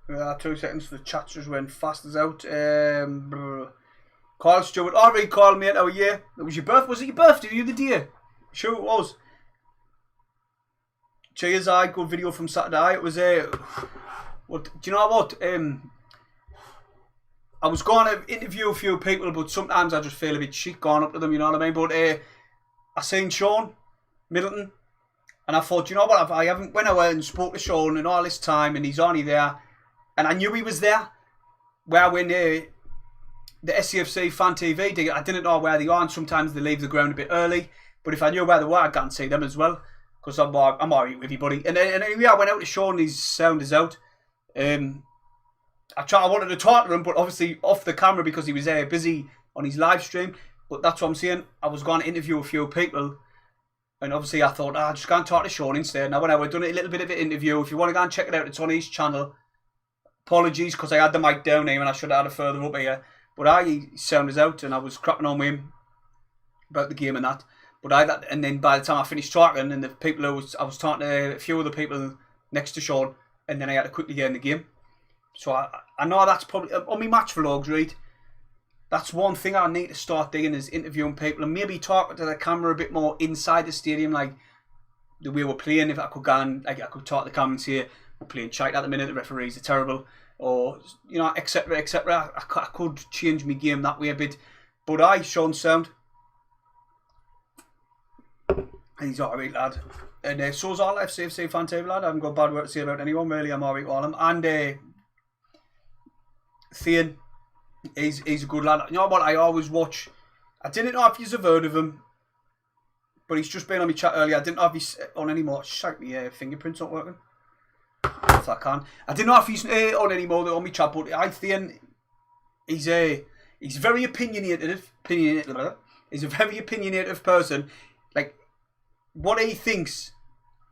Yeah, 2 seconds. The chat just went fast as out. Carl Stewart. Alright, Carl, mate, how are you? It was your birthday. Was it your birthday the other day? Sure it was. Cheers, good video from Saturday. It was do you know what? I was going to interview a few people, but sometimes I just feel a bit shit going up to them, you know what I mean? But I seen Sean Middleton, and I thought, you know what? I haven't went away and spoke to Sean in all this time, and he's only there, and I knew he was there. Where when the SCFC fan TV, I didn't know where they are, and sometimes they leave the ground a bit early. But if I knew where they were, I can't see them as well, because I'm alright with everybody. And anyway, I went out to Sean, his sound is out. I wanted to talk to him, but obviously off the camera because he was busy on his live stream. But that's what I'm saying. I was going to interview a few people, and obviously I thought, I just can't talk to Sean instead. Now when I done a little bit of an interview, if you want to go and check it out, it's on his channel. Apologies because I had the mic down here and I should have had it further up here. But his sound is out, and I was crapping on with him about the game and that. But and then by the time I finished talking, and the people I was talking to a few other people next to Sean, and then I had to quickly get in the game. So I know that's probably on my match vlogs, right? That's one thing I need to start doing, is interviewing people and maybe talking to the camera a bit more inside the stadium, like the way we're playing. If I could go and I could talk to the camera and say we're playing shite at the minute, the referees are terrible, or you know, etc., etc. I could change my game that way a bit. But Sean's sound. He's alright, lad. And so's all FCFC fan TV, lad. I haven't got a bad word to say about anyone, really. I'm alright with all of them. And Thean, he's a good lad. You know what? I always watch. I didn't know if you've heard of him, but he's just been on my chat earlier. I didn't know if he's on anymore. Shite, my fingerprints not working. If I can. I didn't know if he's on anymore on my chat, but Thean, he's very opinionated. He's a very opinionated person. Like, what he thinks,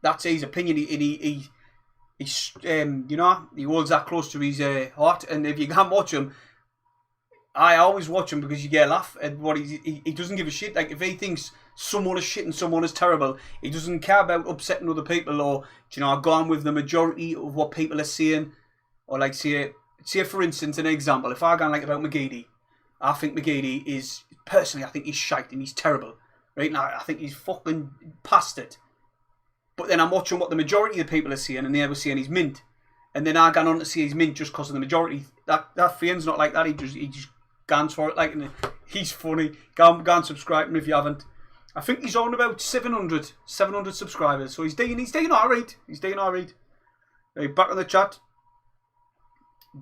that's his opinion, and he's you know, he holds that close to his heart. And if you can't watch him, I always watch him because you get a laugh at what he doesn't give a shit. Like, if he thinks someone is shit and someone is terrible, he doesn't care about upsetting other people, or, you know, going with the majority of what people are saying. Or like, say for instance, an example, if I go like about McGeady, I think McGeady is, personally, I think he's shite and he's terrible. Right now, I think he's fucking past it. But then I'm watching what the majority of the people are saying, and they were saying he's mint. And then I gone on to see he's mint just because of the majority. That Fian's not like that. He just gans for it. Like, and he's funny. Go and subscribe him if you haven't. I think he's on about 700 subscribers. So he's doing alright. He's doing alright. Back on the chat.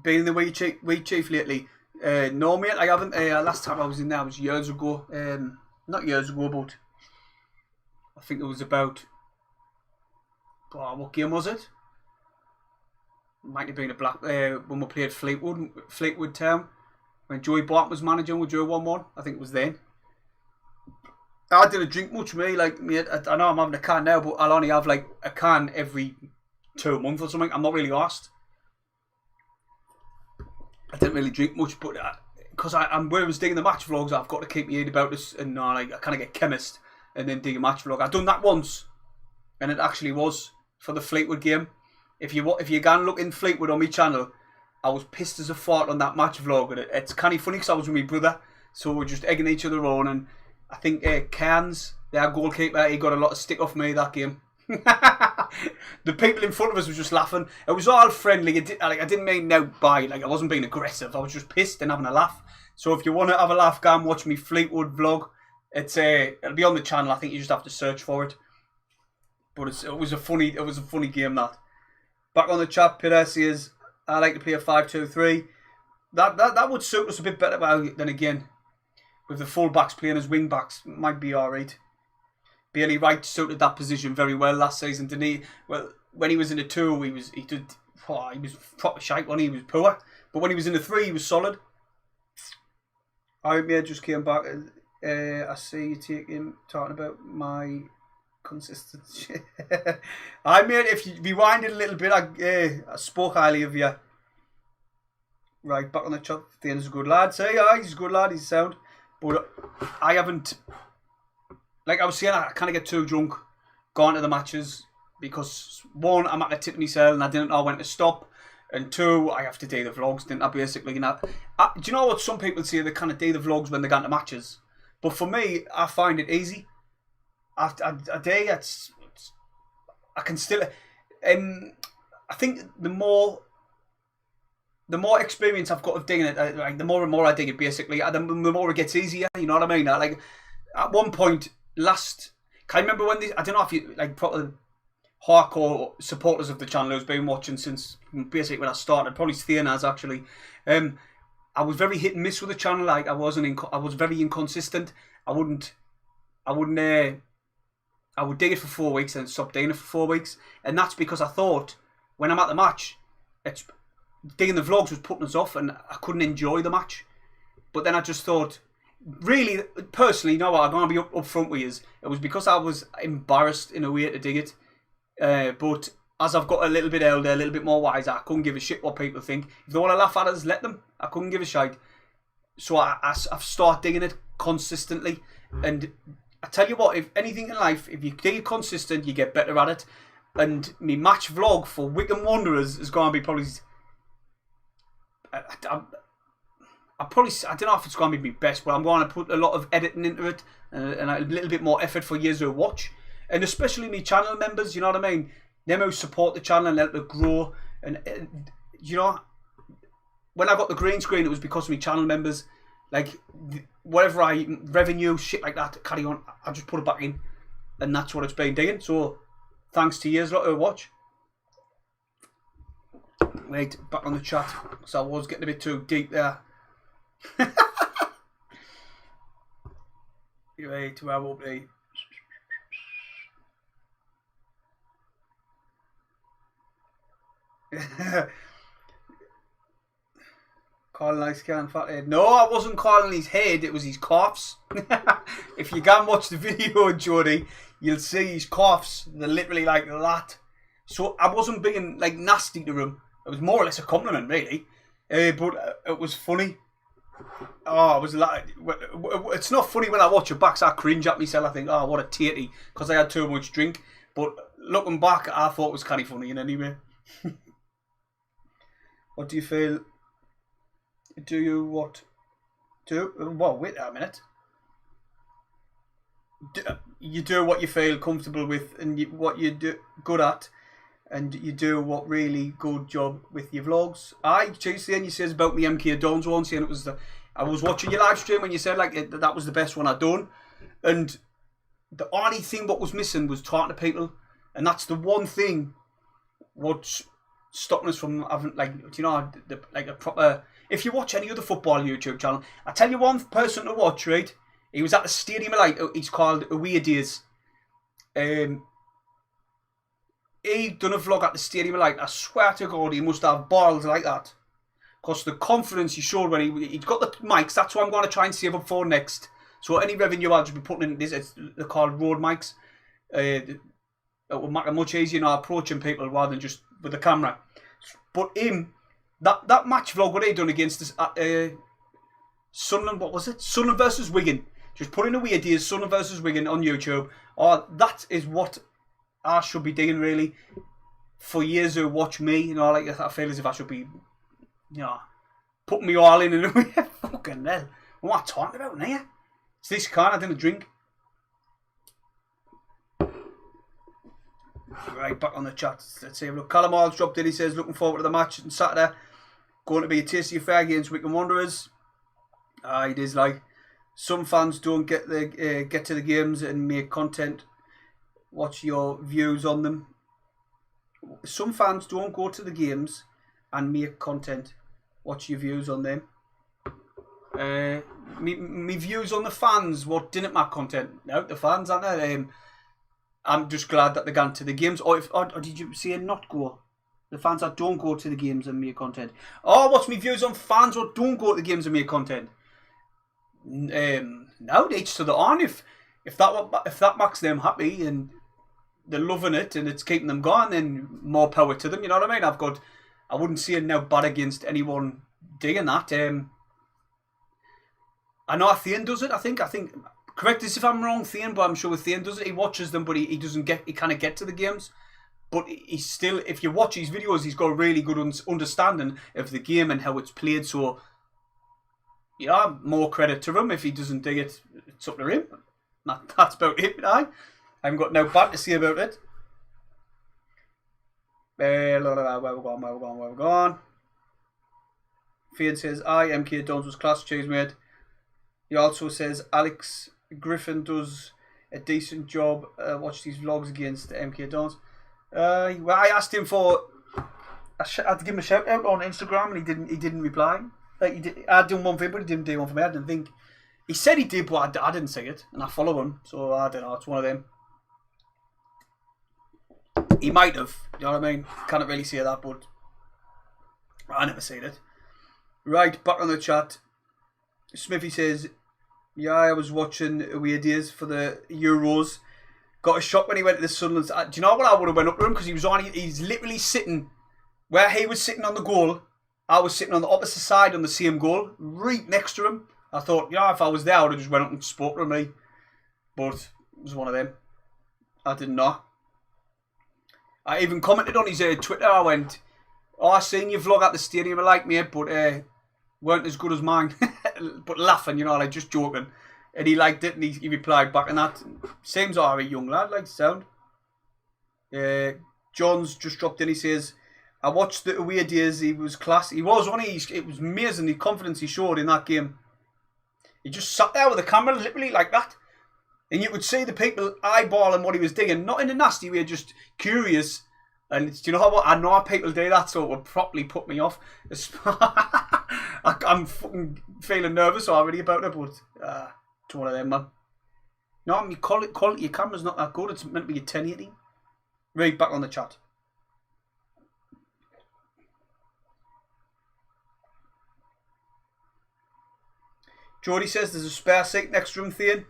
Been in the wee chief lately. No, mate, I haven't. Last time I was in there was years ago. Not years ago, but I think it was about... what game was it? Might have been a when we played Fleetwood Town. When Joey Barton was managing, we drew 1-1. I think it was then. I didn't drink much, me. Like, mate, I know I'm having a can now, but I'll only have like a can every 2 months or something. I'm not really arsed. I didn't really drink much, but because I'm where I was doing the match vlogs, I've got to keep my head about this, and like I kind of get chemist and then do a match vlog. I've done that once, and it actually was for the Fleetwood game. If you can look in Fleetwood on my channel, I was pissed as a fart on that match vlog, and it's kind of funny because I was with my brother, so we're just egging each other on, and I think Cairns, their goalkeeper, he got a lot of stick off me that game. The people in front of us were just laughing. It was all friendly. I didn't mean no bite. Like, I wasn't being aggressive. I was just pissed and having a laugh. So if you want to have a laugh, go and watch me Fleetwood vlog. It'll be on the channel. I think you just have to search for it. But it was a funny game, that. Back on the chat, Pider says, I like to play a 5-2-3. That would suit us a bit better. Well, then again, with the full-backs playing as wing-backs, might be alright. Bailey Wright suited that position very well last season, didn't he? Well, when he was in the 2, he was proper shite when he was poor. But when he was in the 3, he was solid. I just came back. I see you talking about my consistency. If you rewind it a little bit, I spoke highly of you. Right, back on the chat. Thane's a good lad. Say, he's a good lad. He's sound. But I haven't... Like I was saying, I kind of get too drunk going to the matches because, 1, I'm at a tip myself and I didn't know when to stop, and 2, I have to do the vlogs, didn't I, basically? Do you know what some people say? They kind of do the vlogs when they go to matches. But for me, I find it easy. I can still... I think the more experience I've got of digging it, like the more and more I dig it, basically, the more it gets easier, you know what I mean? Like, at one point... Can I remember when I don't know if you like probably hardcore supporters of the channel who's been watching since basically when I started, probably Thane has actually. I was very hit and miss with the channel. Like I was very inconsistent. I would dig it for 4 weeks and stop doing it for 4 weeks, and that's because I thought when I'm at the match, digging the vlogs was putting us off, and I couldn't enjoy the match. But then I just thought. Really, personally, you know what, I'm going to be up front with you. It was because I was embarrassed in a way to dig it. But as I've got a little bit older, a little bit more wiser, I couldn't give a shit what people think. If they want to laugh at us, let them. I couldn't give a shite. So I've started digging it consistently. And I tell you what, if anything in life, if you dig it consistent, you get better at it. And my match vlog for Wycombe Wanderers is going to be probably... I don't know if it's going to be my best, but I'm going to put a lot of editing into it and a little bit more effort for you to watch. And especially my channel members, you know what I mean? Them who support the channel and let it grow. And you know, when I got the green screen, it was because of my channel members. Like, whatever revenue, shit like that, carry on, I just put it back in. And that's what it's been doing. So, thanks to you, a lot to watch. Wait, back on the chat. So I was getting a bit too deep there. Right, where will be? Calling his can fat head. No, I wasn't calling his head, it was his coughs. If you can watch the video, Jody, you'll see his coughs. They're literally like that. So I wasn't being like nasty to him. It was more or less a compliment, really. But it was funny. Oh, it was like, it's not funny when I watch it back, so I cringe at myself. I think, oh, what a tatey, because I had too much drink. But looking back, I thought it was kind of funny in any way. What do you feel? Do you what? Well, wait a minute. You do what you feel comfortable with, and what you do good at, and you do what really good job with your vlogs. Tuesday, and you says about me MK Dons one, saying it was I was watching your live stream when you said like that was the best one I'd done, and the only thing what was missing was talking to people, and that's the one thing what's stopping us from having, like, you know, like a proper. If you watch any other football YouTube channel, I tell you one person to watch, right? He was at the Stadium of Light. He's called Away Days. He done a vlog at the Stadium of Light. I swear to God, he must have balls like that. Because the confidence he showed when he's got the mics, that's what I'm going to try and save up for next. So any revenue I'll just be putting in this, they're called road mics. It will make it much easier now approaching people rather than just with the camera. But him, that match vlog what he done against this, Sunderland, what was it? Sunderland versus Wigan. Just put in Away Days, Sunderland versus Wigan on YouTube. Oh, that is what I should be doing really. For years who watch me, you know, like I feel as if I should be, you know, putting me all in and fucking hell. What am I talking about now? It's this kind, I didn't drink. Right, back on the chat. Let's see. Look, Callum Hall's dropped in. He says, looking forward to the match on Saturday. Going to be a tasty affair against Wycombe Wanderers. It is like some fans don't get to the games and make content. What's your views on them? Some fans don't go to the games and make content. What's your views on them? Me views on the fans. What didn't make content? No, the fans aren't there. I'm just glad that they got to the games. Or did you say not go? The fans that don't go to the games and make content. Oh, what's my views on fans what don't go to the games and make content? No, each to their own. If that makes them happy and they're loving it and it's keeping them going, then more power to them. You know what I mean? I wouldn't say no bad against anyone doing that. I know Thane does it. I think. Correct us if I'm wrong, Thane, but I'm sure Thane does it. He watches them, but he doesn't get. He kind of get to the games, but he's still. If you watch his videos, he's got a really good understanding of the game and how it's played. So, yeah, more credit to him. If he doesn't dig it, it's up to him. That's about it. I haven't got no bad to say about it. Where we're gone. Fian says, MK Dons was class, cheers mate. He also says, Alex Griffin does a decent job. Watch these vlogs against the MK Dons. Well, I asked him for. I had to give him a shout out on Instagram, and he didn't reply. Like I'd done one for him, but he didn't do one for me. I didn't think. He said he did, but I didn't see it, and I follow him, so I don't know. It's one of them. He might have. You know what I mean? Can't really say that, but I never seen it. Right, back on the chat. Smithy says, yeah, I was watching Away Days for the Euros. Got a shock when he went to the Sunderland. Do you know what? I would have went up to him because he's literally sitting where he was sitting on the goal. I was sitting on the opposite side on the same goal, right next to him. I thought, yeah, if I was there, I would have just went up and spoke to me. But it was one of them. I didn't know. I even commented on his Twitter. I went, oh, I seen your vlog at the Stadium of Light, mate, but weren't as good as mine. But laughing, you know, like just joking. And he liked it and he replied back, and that seems alright, young lad, like sound. John's just dropped in, he says, I watched the Away Days, he was class. He was one of these, it was amazing the confidence he showed in that game. He just sat there with the camera, literally like that. And you would see the people eyeballing what he was digging, not in a nasty way, just curious. And do you know what? I know people do that, so it would probably put me off. I'm fucking feeling nervous already about it, but it's one of them, man. No, I mean, quality, your camera's not that good. It's meant to be a 1080. Right, back on the chat. Jody says there's a spare seat next to him, Thane.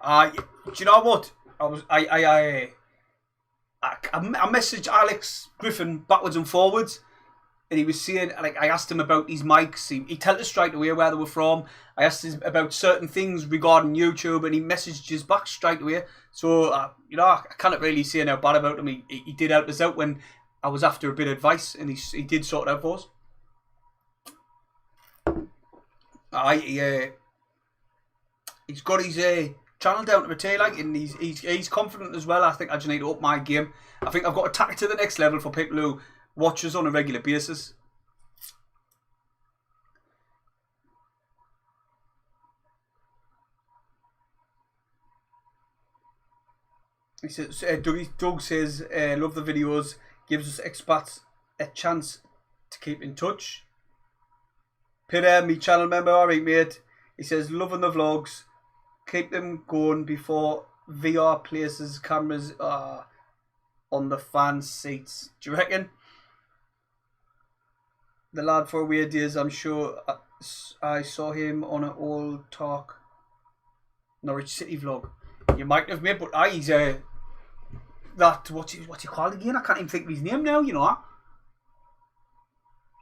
Do you know what? I messaged Alex Griffin backwards and forwards, and he was saying, like, I asked him about his mics. He told us straight away where they were from. I asked him about certain things regarding YouTube, and he messaged us back straight away. So, you know, I can't really say no bad about him. He did help us out when I was after a bit of advice, and he did sort it out for us. He's got his channel down to a tail, like, and he's confident as well. I think I just need to up my game. I think I've got to take it to the next level for people who watch us on a regular basis. He says, Doug says, love the videos, gives us expats a chance to keep in touch. Pider, me channel member, alright mate. He says, loving the vlogs, keep them going before VR places cameras on the fan seats. Do you reckon? The lad for weird days, I'm sure I saw him on an old talk Norwich City vlog. You might have made, but he's that what's he called again? I can't even think of his name now, you know.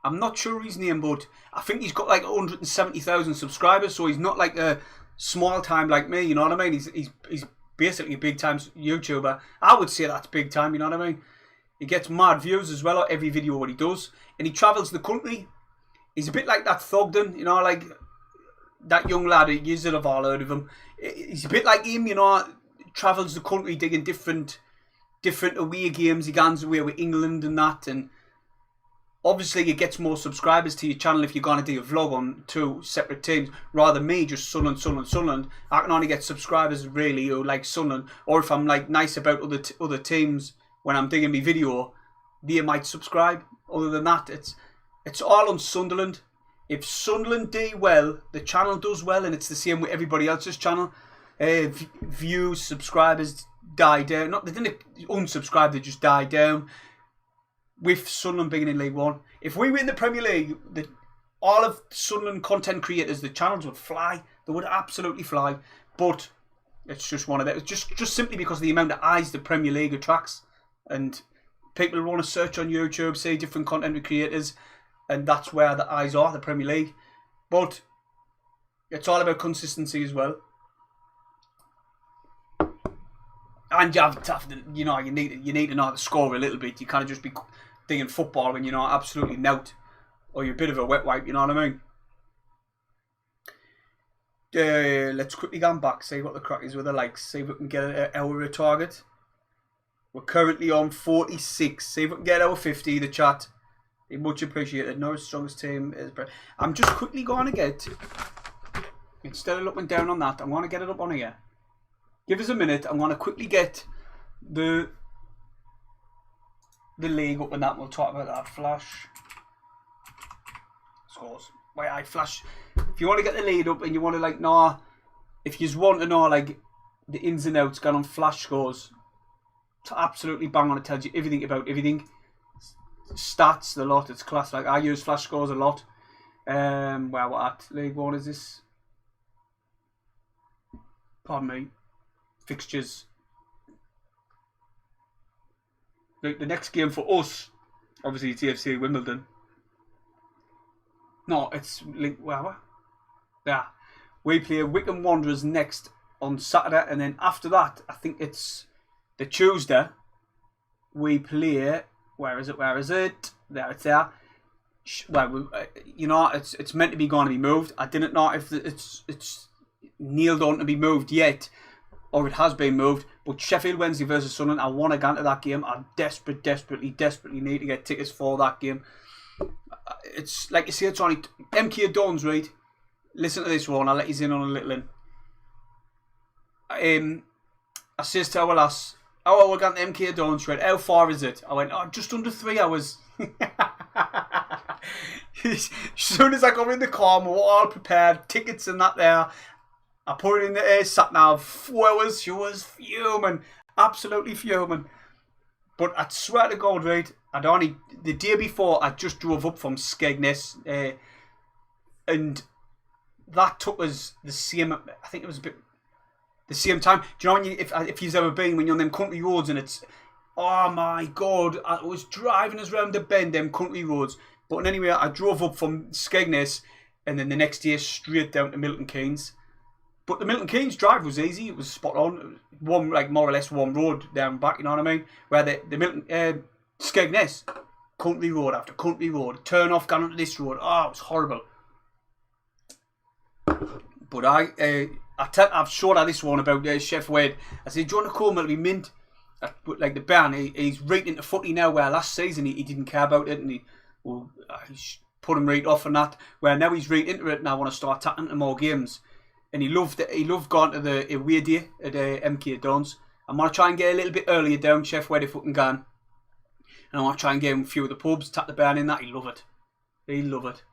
I'm not sure his name, but I think he's got like 170,000 subscribers, so he's not like a small time like me, you know what I mean? He's basically a big time YouTuber. I would say that's big time, you know what I mean? He gets mad views as well on every video what he does, and he travels the country. He's a bit like that Thogden, you know, like that young lad. You should have all heard of him. He's a bit like him, you know. Travels the country digging different away games. He goes away with England and that, and obviously it gets more subscribers to your channel if you're going to do a vlog on two separate teams rather than me just Sunderland. I can only get subscribers really who like Sunderland, or if I'm like nice about other teams when I'm digging my video, they might subscribe. Other than that, it's all on Sunderland. If Sunderland do well, the channel does well, and it's the same with everybody else's channel. Views, subscribers die down. Not they didn't unsubscribe, they just die down. With Sunderland being in League One, if we win the Premier League, all of Sunderland content creators, the channels would fly. They would absolutely fly. But it's just one of them. It's just simply because of the amount of eyes the Premier League attracts, and people want to search on YouTube, see different content creators, and that's where the eyes are, the Premier League. But it's all about consistency as well. And you have to, you know, you need to know how to score a little bit. You can't just be digging football when you're not absolutely knout, or you're a bit of a wet wipe. You know what I mean? Let's quickly go back, see what the crack is with the likes. See if we can get an hour a target. We're currently on 46. See if we can get our 50. The chat, be much appreciated. Norwich strongest team is. I'm just quickly going to get, instead of looking down on that, I'm going to get it up on here. Give us a minute. I'm going to quickly get the league up and that. We'll talk about that. Flash scores. Wait, I flash. If you want to get the lead up and you want to like know, if you just want to know like the ins and outs, go on Flash Scores. It's absolutely bang on. It tells you everything about everything. Stats, the lot. It's class. Like I use Flash Scores a lot. Well, what League One is this? Pardon me. Fixtures. The next game for us, obviously it's TFC Wimbledon. No, it's well, yeah. We play Wycombe Wanderers next on Saturday, and then after that, I think it's the Tuesday. We play. Where is it? There, it's there. Well, you know, it's meant to be going to be moved. I didn't know if it's nailed on to be moved yet, or it has been moved. But Sheffield Wednesday versus Sunderland, I want to go into that game. I desperately need to get tickets for that game. It's like you say, it's only MK Dons, right? Listen to this one. I'll let you in on a little in. I says to our lass, "Oh, we're going to MK Dons, right? How far is it?" I went, "Oh, just under 3 hours." As soon as I got in the car, we were all prepared, tickets and that there. I put it in the sat nav. 4 hours. She was fuming, absolutely fuming. But I swear to God, right? The day before, I just drove up from Skegness, and that took us the same. I think it was a bit the same time. Do you know when if you've ever been when you're on them country roads and it's, oh my God, I was driving us round the bend them country roads. But anyway, I drove up from Skegness, and then the next day straight down to Milton Keynes. But the Milton Keynes drive was easy. It was spot on. One, like more or less one road down and back, you know what I mean? Where the Milton Skegness, country road after country road, turn off, gone onto this road. Oh, it was horrible. But I've showed her this one about Chef Wade. I said, "Do you want to come? It'll be mint." But like the band, he's right into footy now. Where last season he didn't care about it, and he put him right off on that. Where now he's right into it, and I want to start tapping into more games. And he loved going to the away day at MK Dons. I'm going to try and get a little bit earlier down, Chef, where they fucking can. And I want to try and get him a few of the pubs, tap the burn in that. He'll love it. He'll love it.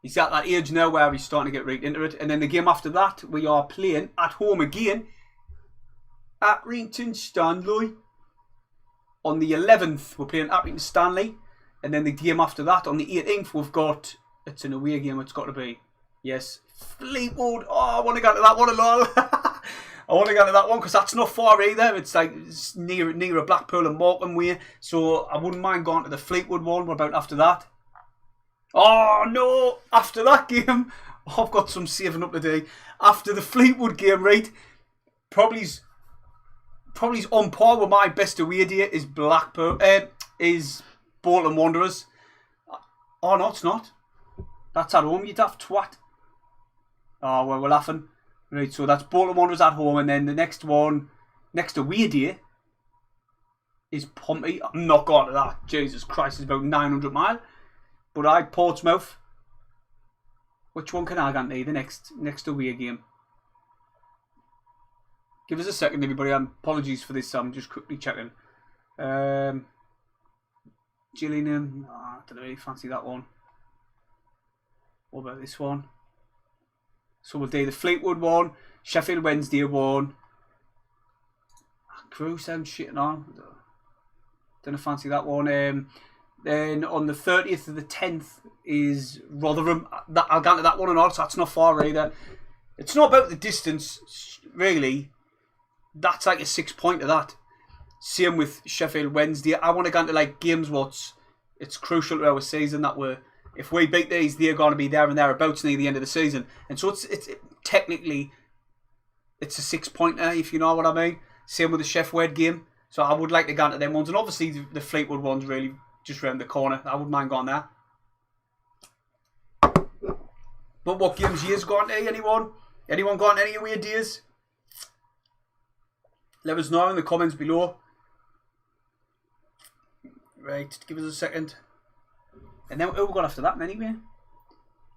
He's at that age now where he's starting to get right into it. And then the game after that, we are playing at home again at Accrington Stanley. On the 11th, we're playing Accrington Stanley. And then the game after that, on the 18th, we've got... It's an away game, it's got to be. Yes. Fleetwood. Oh, I want to go to that one a lot. I want to go to that one because that's not far either. It's like it's near a Blackpool and Morecambe way. So I wouldn't mind going to the Fleetwood one. What about after that? Oh no! After that game, I've got some saving up today. After the Fleetwood game, right? Probably's on par with my best away day is Blackpool. Is Bolton Wanderers. Oh no, it's not. That's at home, you daft twat. Oh well, we're laughing. Right, so that's Bolton Wanderers at home, and then the next away day is Pompey. I'm not going to that. Jesus Christ, it's about 900 miles. But Portsmouth. Which one can I guarantee? The next away game. Give us a second, everybody. Apologies for this. I'm just quickly checking. Gillingham. Oh, I don't really fancy that one. What about this one? So we'll do the Fleetwood one, Sheffield Wednesday one. Crew sounds shitting on. Don't fancy that one. Then on the 30th of the 10th is Rotherham. I'll get to that one and all, so that's not far either. It's not about the distance, really. That's like a 6 point of that. Same with Sheffield Wednesday. I want to get into like games it's crucial to our season that if we beat these, they're going to be there and thereabouts near the end of the season. And so it's technically a 6 pointer, if you know what I mean. Same with the Sheff Wed game. So I would like to go into them ones. And obviously the Fleetwood one's really just round the corner. I wouldn't mind going there. But what games years gone to? Anyone? Anyone got any away days? Let us know in the comments below. Right, give us a second. And then who we got after that anyway?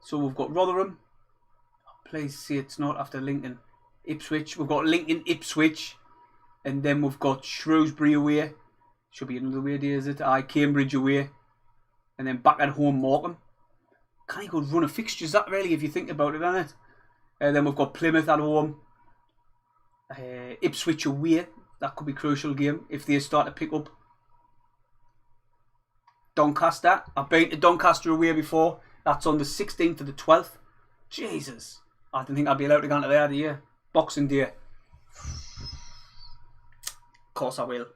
So we've got Rotherham. Please say it's not after Lincoln. Ipswich. We've got Lincoln, Ipswich. And then we've got Shrewsbury away. Should be another away day, is it? Cambridge away. And then back at home, Morecambe. Kind of good run of fixtures, that really, if you think about it, isn't it? And then we've got Plymouth at home. Ipswich away. That could be a crucial game if they start to pick up. Doncaster. I've been to Doncaster away before. That's on the 16th to the 12th. Jesus. I didn't think I'd be allowed to go into there the year. Boxing Day. Of course I will.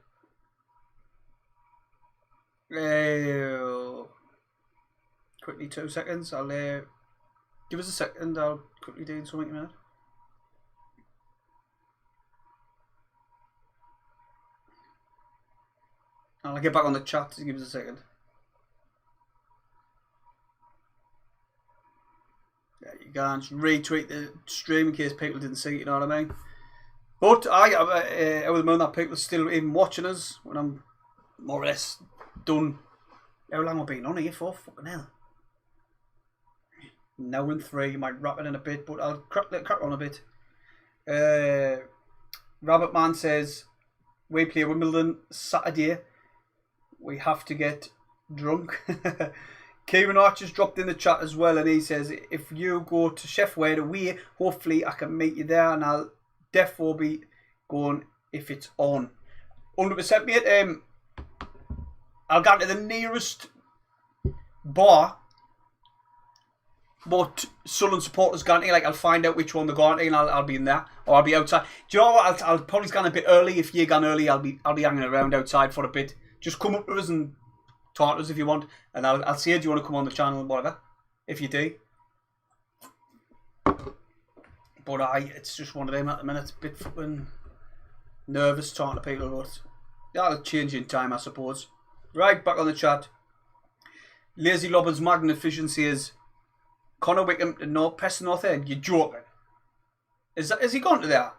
Quickly 2 seconds. I'll give us a second. I'll quickly do something a minute. I'll get back on the chat. Just give us a second. There you go. And just retweet the stream in case people didn't see it. You know what I mean? But I would moan that people are still even watching us when I'm more or less done. How long have I been on here for? Fucking hell. Now we're in 3. You might wrap it in a bit, but I'll let crack on a bit. Rabbit Man says we play Wimbledon Saturday. We have to get drunk. Kieran Archer's dropped in the chat as well, and he says if you go to Sheff Wed away, hopefully I can meet you there, and I'll definitely be going if it's on. 100% mate. I'll go to the nearest bar, but Sunderland supporters going to, like, I'll find out which one they're going to, and I'll be in there, or I'll be outside. Do you know what? I'll probably go a bit early. If you're going early, I'll be hanging around outside for a bit. Just come up to us and talk to us if you want, and I'll see you. Do you want to come on the channel and whatever? If you do. But it's just one of them at the minute. A bit fucking nervous talking to people, but that'll change in time, I suppose. Right, back on the chat. Lazy Lobbers Magnificent says Connor Wickham to North Preston North End. You're joking. Is he gone to there?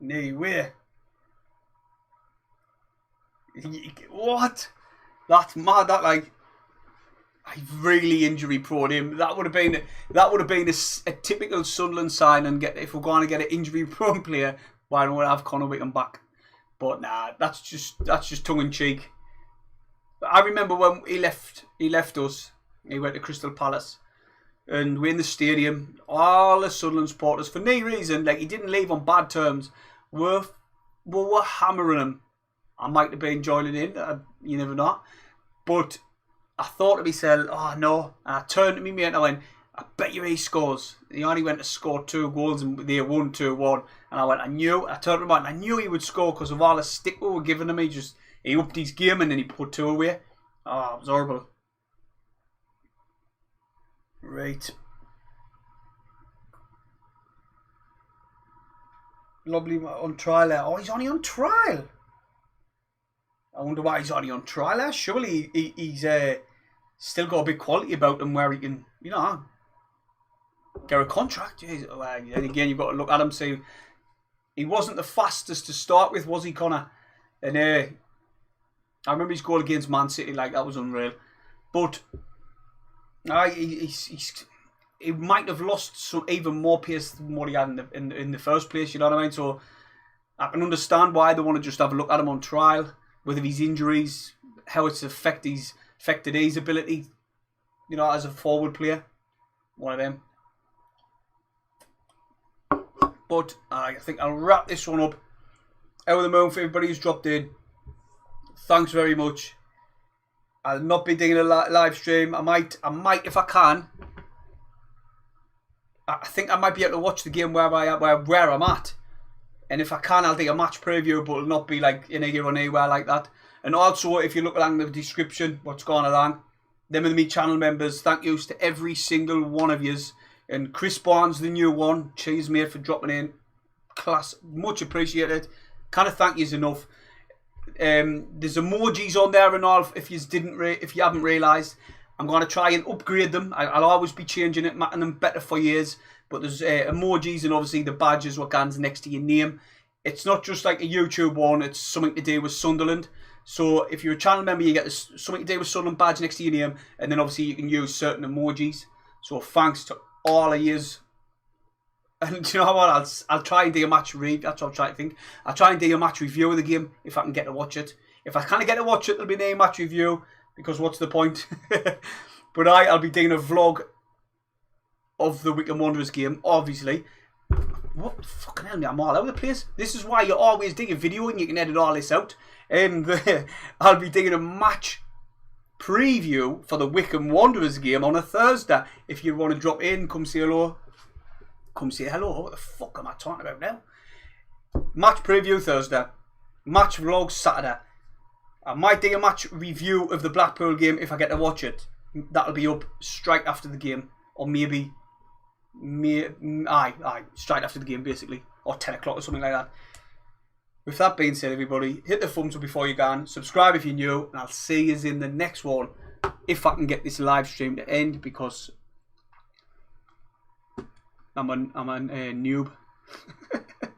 No way. What? That's mad. That, like, I really injury prone him. That would have been a typical Sunderland sign, and if we're going to get an injury prone player, why don't we have Connor Wickham back? But nah, that's just tongue in cheek. But I remember when he left us. He went to Crystal Palace, and we're in the stadium. All the Sunderland supporters, for no reason, like he didn't leave on bad terms, were hammering him. I might have been joining in. You never know. But I thought to myself, oh no. And I turned to me mate and I went, I bet you he scores. He only went to score 2 goals and they won 2-1. And I went, I turned to him and I knew he would score because of all the stick we were giving him. He upped his game and then he put 2 away. Oh, it was horrible. Right. Lovely on trial there. Oh, he's only on trial. I wonder why he's only on trial there. Surely he's still got a big quality about him where he can, you know, get a contract. And again, you've got to look at him. See, he wasn't the fastest to start with, was he, Connor? And I remember his goal against Man City, like that was unreal. But he might have lost some even more pace than what he had in the first place. You know what I mean? So I can understand why they want to just have a look at him on trial, with his injuries, how it's affected his ability, you know, as a forward player. One of them. But I think I'll wrap this one up. Out of the moon for everybody who's dropped in. Thanks very much. I'll not be doing a live stream. I might if I can. I think I might be able to watch the game where I'm at. And if I can, I'll do a match preview, but it'll not be like in here or anywhere like that. And also, if you look along the description, what's going along, them are me channel members. Thank yous to every single one of yous. And Chris Barnes, the new one. Cheers, mate, for dropping in. Class. Much appreciated. Can't thank yous enough. There's emojis on there and all. If you haven't realised, I'm going to try and upgrade them. I'll always be changing it, making them better for years. But there's emojis and obviously the badges what goes next to your name. It's not just like a YouTube one. It's something to do with Sunderland. So if you're a channel member, you get something to do with Sunderland badge next to your name. And then obviously you can use certain emojis. So thanks to all of yous. And do you know what? I'll try and do a match review. That's what I'm trying to think. I'll try and do a match review of the game if I can get to watch it. If I can't get to watch it, it'll be a match review. Because what's the point? But I'll be doing a vlog of the Wycombe Wanderers game, obviously. What the fucking hell, I'm all over the place. This is why you always do a video and you can edit all this out. I'll be doing a match preview for the Wycombe Wanderers game on a Thursday. If you want to drop in, come say hello. Come say hello. What the fuck am I talking about now? Match preview Thursday. Match vlog Saturday. I might do a match review of the Blackpool game if I get to watch it. That'll be up straight after the game. Or maybe straight after the game basically, or 10 o'clock or something like that. With that being said, everybody, hit the thumbs up before you go, subscribe if you're new, and I'll see you in the next one if I can get this live stream to end, because I'm a noob.